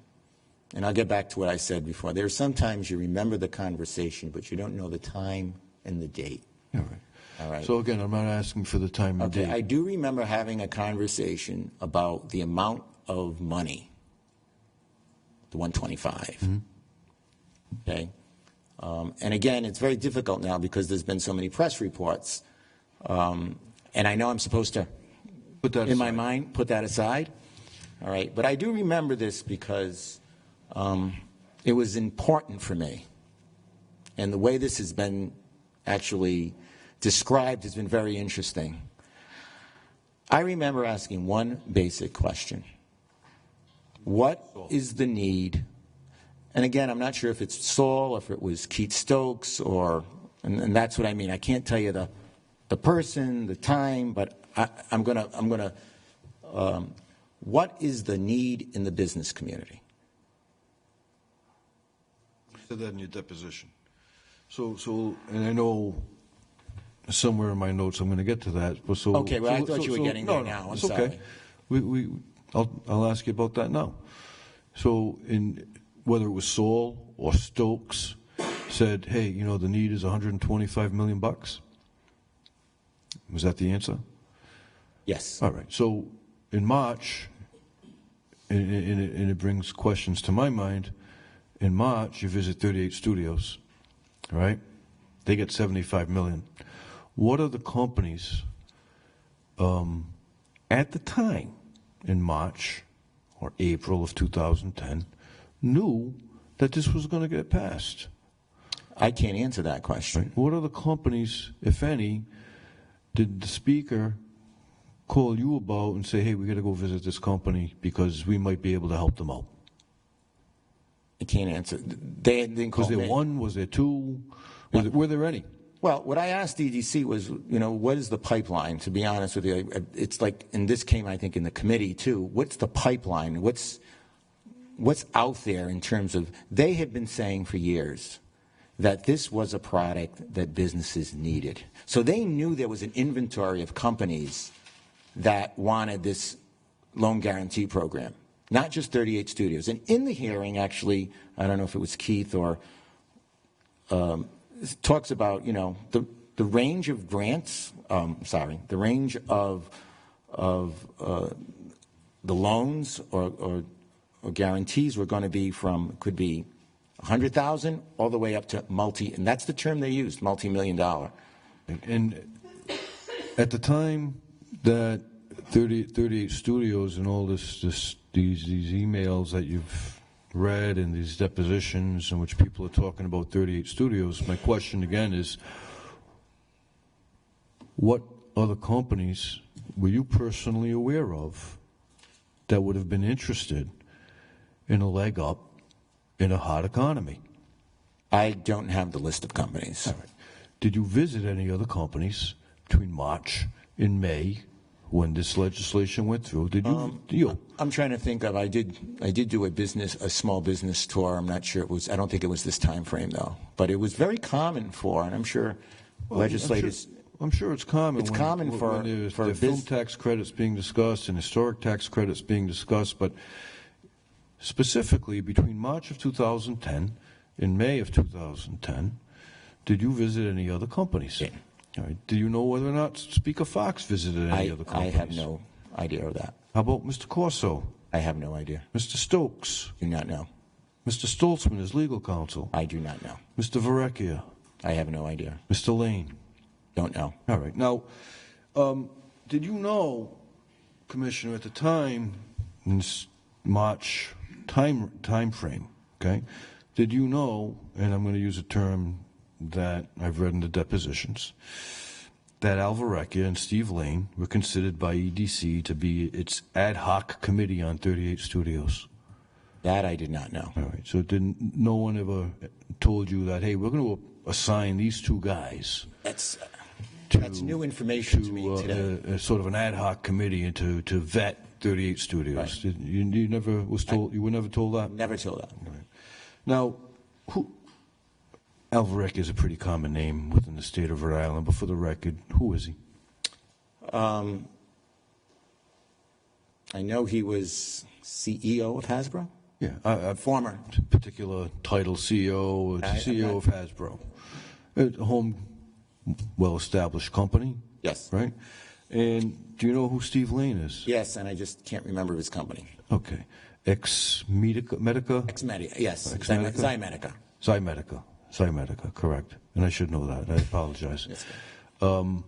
I'll get back to what I said before. There are sometimes you remember the conversation, but you don't know the time and the date. All right. All right. So again, I'm not asking for the time and Okay, date. I do remember having a conversation about the amount of money, the 125. Mm-hmm. Okay, and again, it's very difficult now because there's been so many press reports, and I know I'm supposed to, Put that in my aside. mind, put that aside. All right, but I do remember this because it was important for me, and the way this has been actually described has been very interesting. I remember asking one basic question: what is the need? And again, I'm not sure if it's Saul, if it was Keith Stokes, and that's what I mean. I can't tell you the person, the time, but I'm gonna. What is the need in the business community? You said that in your deposition. So, and I know somewhere in my notes I'm going to get to that. But so Okay, well, I thought you were getting there now. I'm it's sorry. okay. I'll ask you about that now. So, whether it was Saul or Stokes, said, hey, you know, the need is 125 million bucks? Was that the answer? Yes. All right. So in March, and it brings questions to my mind, in March you visit 38 studios, right? They get 75 million. What are the companies at the time in March or April of 2010 knew that this was going to get passed? I can't answer that question. Right. What other companies, if any, did the speaker call you about and say, hey, we got to go visit this company because we might be able to help them out? I can't answer. They didn't call Was there me. one? Was there two? Were there any? Well, what I asked EDC was, you know, what is the pipeline? To be honest with you, it's like, and this came, I think, in the committee too. What's the pipeline? What's out there in terms of? They have been saying for years that this was a product that businesses needed. So they knew there was an inventory of companies that wanted this loan guarantee program, not just 38 studios. And in the hearing, actually, I don't know if it was Keith or talks about, you know, the range of grants, the range of the loans or guarantees were going to be from, could be 100,000 all the way up to and that's the term they used, multi-million dollar. And at the time that 38 studios and all these emails that you've read and these depositions in which people are talking about 38 studios, my question again is, what other companies were you personally aware of that would have been interested in a leg up in a hot economy? I don't have the list of companies. All right. Did you visit any other companies between March and May when this legislation went through? Did you? I'm trying to think of. I did do a small business tour. I'm not sure it was. I don't think it was this time frame though. But it was very common for, and I'm sure legislators. I'm sure it's common. It's common for the film tax credits being discussed and historic tax credits being discussed, but specifically between March of 2010 and May of 2010, did you visit any other companies? Yeah. All right. Do you know whether or not Speaker Fox visited any other companies? I have no idea of that. How about Mr. Corso? I have no idea. Mr. Stokes? Do not know. Mr. Stoltzman, his legal counsel? I do not know. Mr. Varecchia? I have no idea. Mr. Lane? Don't know. All right. Now, did you know, Commissioner, at the time, in this March time frame, okay, did you know, and I'm going to use a term that I've read in the depositions, that Al Varecchia and Steve Lane were considered by EDC to be its ad hoc committee on 38 studios? That I did not know. All right. So no one ever told you that, hey, we're going to assign these two guys? That's new information to me today. Sort of an ad hoc committee to vet 38 studios. Right. You never was told. You were never told that. Never told that. Right. Now, Al Varecchia is a pretty common name within the state of Rhode Island, but for the record, who is he? I know he was CEO of Hasbro. Yeah, former particular title, CEO of Hasbro, a home, well-established company. Yes. Right. And do you know who Steve Lane is? Yes, and I just can't remember his company. Okay. Medica? Yes. Zymetica? Zymetica, correct. And I should know that. I apologize. Yes, and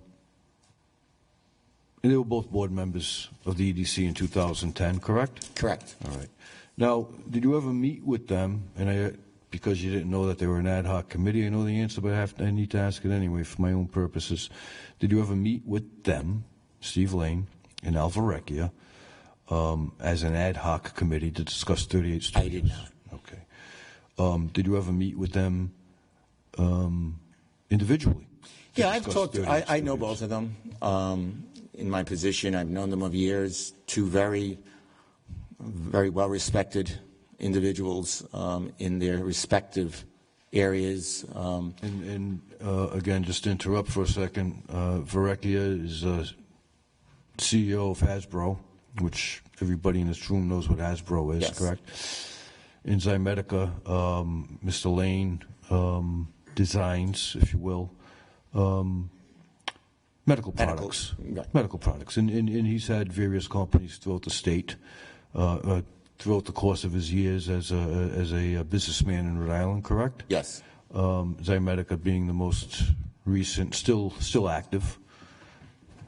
they were both board members of the EDC in 2010, correct? Correct. All right. Now, did you ever meet with them? And because you didn't know that they were an ad hoc committee, I know the answer, but I need to ask it anyway for my own purposes. Did you ever meet with them, Steve Lane and Al Varecchia, as an ad hoc committee to discuss 38 studios? I did not. Okay. Did you ever meet with them individually? Yeah, I've talked. I know both of them. In my position, I've known them of years. Two very, very well-respected individuals in their respective areas. Again, just to interrupt for a second, Varecchia is CEO of Hasbro, which everybody in this room knows what Hasbro is, yes. Correct? In Zymetica, Mr. Lane designs, if you will, medical products. Right. Medical products. And he's had various companies throughout the state, throughout the course of his years as a businessman in Rhode Island, correct? Yes. Zymedica being the most recent, still active.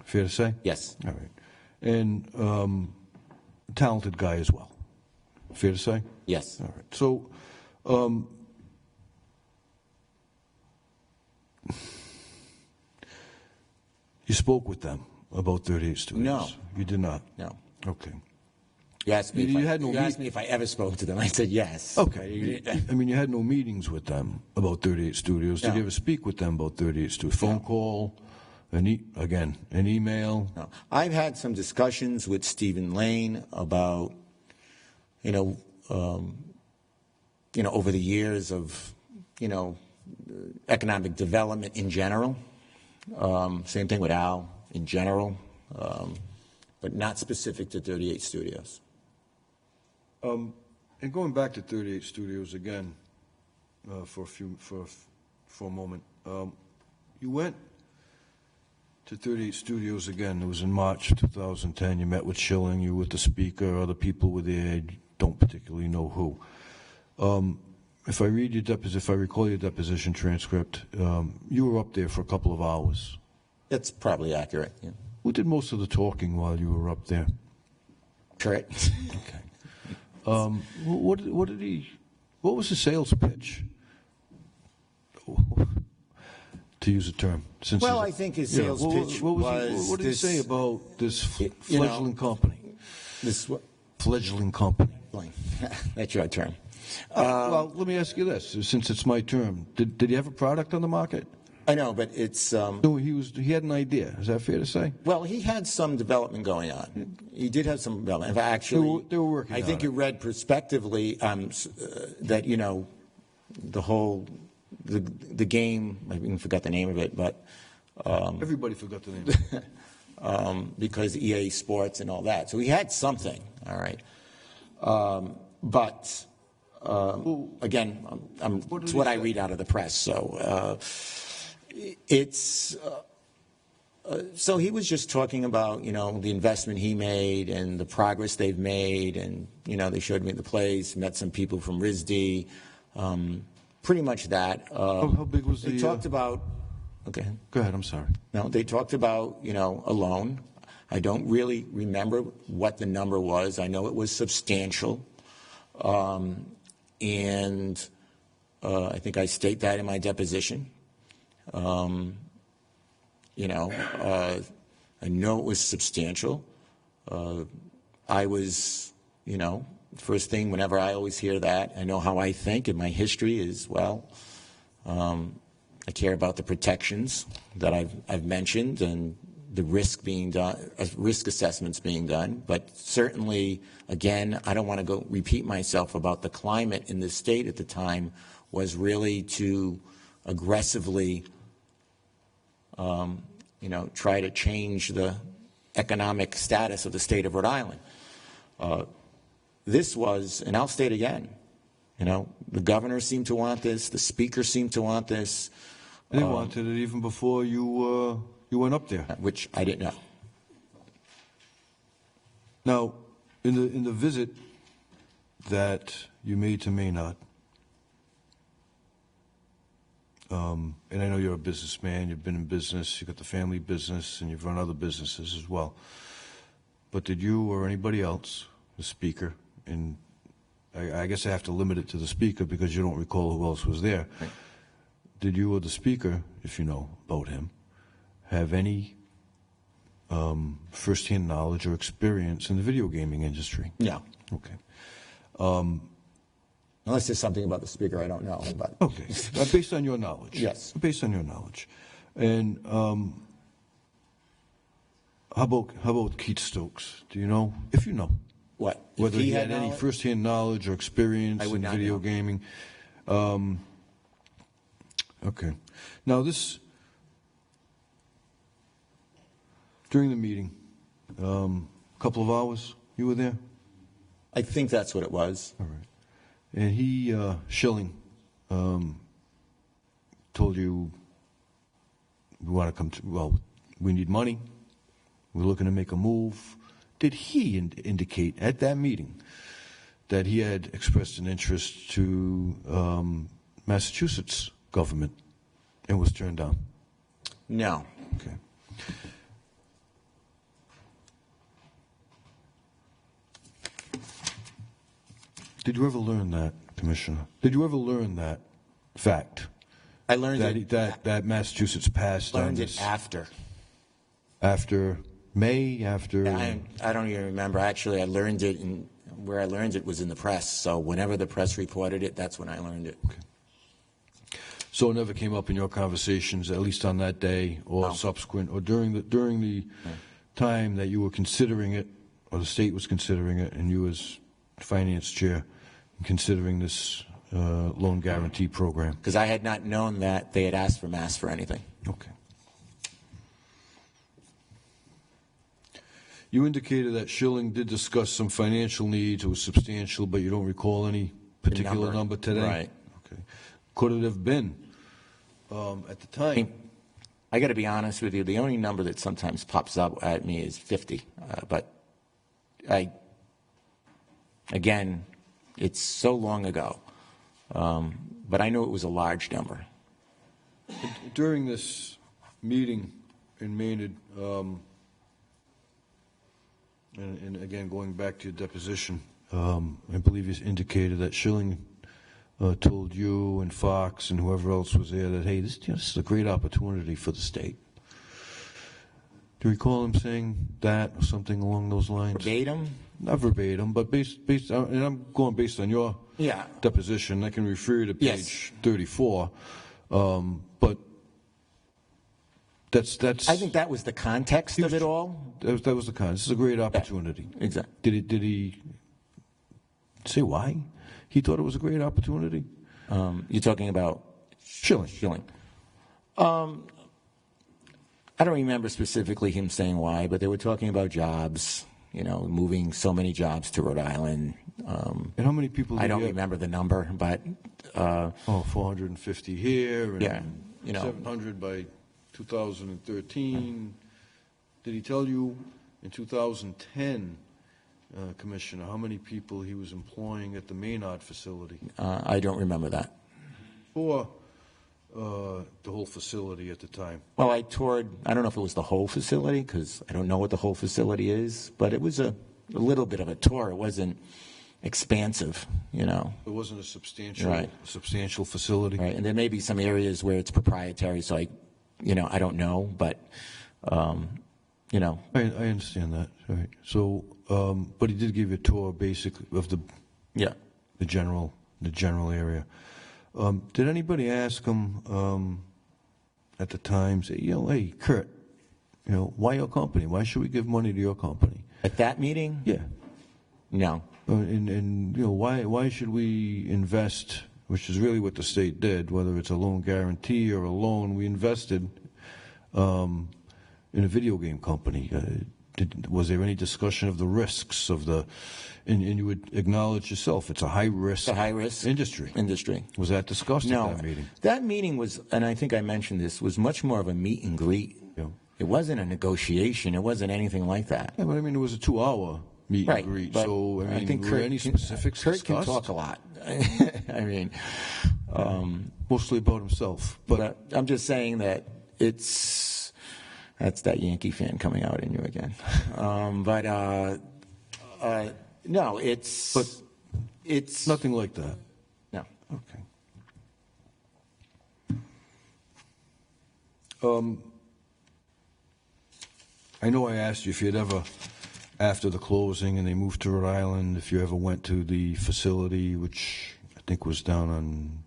Fair to say? Yes. All right. And talented guy as well. Fair to say? Yes. All right. So, you spoke with them about 38 Studios? No. You did not? No. Okay. You asked me, You had no asked me if I ever spoke to them. I said yes. Okay. I mean, you had no meetings with them about 38 Studios. Did No. you ever speak with them about 38 Studios? Phone call? An email? No. I've had some discussions with Stephen Lane about, over the years of, economic development in general. Same thing with Al in general, but not specific to 38 Studios. And going back to 38 Studios again, for a moment, you went to 38 Studios again. It was in March 2010. You met with Schilling. You were with the speaker. Other people were there. You don't particularly know who. If I recall your deposition transcript, you were up there for a couple of hours. That's probably accurate. Yeah. Who did most of the talking while you were up there? Curt. Okay. What was the sales pitch? To use a term. Well, I think his sales pitch was what did he this, say about this fledgling company? This what? Fledgling company. That's your term. Well, let me ask you this, since it's my term. Did he have a product on the market? I know, but it's... So he had an idea. Is that fair to say? Well, he had some development going on. He did have some development. In fact, actually, they were working I think on you read prospectively that, the whole... The game, I even forgot the name of it, but... Everybody forgot the name. Because EA Sports and all that. So he had something, all right. But, again, it's what I read out of the press. So so he was just talking about, the investment he made and the progress they've made. And, they showed me the place, met some people from RISD. Pretty much that. How big was They talked about... Okay. Go ahead, I'm sorry. No, they talked about, a loan. I don't really remember what the number was. I know it was substantial. And I think I state that in my deposition. I know it was substantial. I was, first thing, whenever I always hear that, I know how I think, and my history is, I care about the protections that I've mentioned and the risk being done, risk assessments being done. But certainly, again, I don't want to repeat myself about the climate in the state at the time was really to aggressively, try to change the economic status of the state of Rhode Island. This was, and I'll state again, the governor seemed to want this, the speaker seemed to want this. They wanted it even before you went up there, which I didn't know. Now, in the visit that you made to Maynard, and I know you're a businessman, you've been in business, you've got the family business, and you've run other businesses as well. But did you or anybody else, the speaker, and I guess I have to limit it to the speaker because you don't recall who else was there. Right. Did you or the speaker, if you know about him, have any first-hand knowledge or experience in the video gaming industry? No. Okay. Unless there's something about the speaker I don't know. But. Okay. Based on your knowledge. Yes. Based on your knowledge. And how about Keith Stokes? Do you know? If you know. What? Whether he had any first-hand knowledge or experience in video gaming. Okay. Now during the meeting, couple of hours, you were there? I think that's what it was. All right. And Schilling, told you we want to come to, well, we need money, we're looking to make a move, did he indicate at that meeting that he had expressed an interest to Massachusetts government and was turned down? No. Okay. Did you ever learn that, Commissioner? Did you ever learn that fact? I learned that Massachusetts passed on learned this it after. After May, after... I don't even remember. Actually, I learned it, and where I learned it was in the press. So whenever the press reported it, that's when I learned it. Okay. So it never came up in your conversations, at least on that day or subsequent, or during the time that you were considering it, or the state was considering it, and you as finance chair considering this loan guarantee program? Because I had not known that they had asked for Mass for anything. Okay. You indicated that Schilling did discuss some financial needs. It was substantial, but you don't recall any particular number today? Right. Okay. Could it have been at the time? I got to be honest with you. The only number that sometimes pops up at me is 50. But again, it's so long ago. But I knew it was a large number. During this meeting in Maynard, and again, going back to your deposition, I believe you indicated that Schilling told you and Fox and whoever else was there that, hey, this is a great opportunity for the state. Do you recall him saying that or something along those lines? Verbatim? Not verbatim, but based on, and I'm going based on your deposition. I can refer you to page 34. But that's. I think that was the context of it all. That was the context. This is a great opportunity. Yeah, exactly. Did he say why he thought it was a great opportunity? You're talking about Schilling. Schilling. I don't remember specifically him saying why, but they were talking about jobs. You know, moving so many jobs to Rhode Island. And how many people? I don't remember the number, but 450 here, and you know, 700 by 2013. Did he tell you in 2010, Commissioner, how many people he was employing at the Maynard facility? I don't remember that. For the whole facility at the time? Well, I toured, I don't know if it was the whole facility, because I don't know what the whole facility is, but it was a little bit of a tour. It wasn't expansive, you know. It wasn't a substantial facility? Right, and there may be some areas where it's proprietary, so I don't know, but, you know. I understand that, right. So, but he did give you a tour, basically, of the general area. Did anybody ask him at the time, say, hey, Curt, why your company? Why should we give money to your company? At that meeting? Yeah. No. And why should we invest, which is really what the state did, whether it's a loan guarantee or a loan, we invested in a video game company. Was there any discussion of the risks of the, and you would acknowledge yourself, it's a high-risk industry. Was that discussed at that meeting? That meeting was, and I think I mentioned this, was much more of a meet and greet. Yeah. It wasn't a negotiation. It wasn't anything like that. Yeah, but I mean, it was a 2-hour meet and greet. So, I think were any specifics Curt discussed? can talk a lot. I mean, mostly about himself. But I'm just saying that that's that Yankee fan coming out in you again. No, it's nothing like that. No. Okay. I know I asked you if you'd ever, after the closing and they moved to Rhode Island, if you ever went to the facility, which I think was down on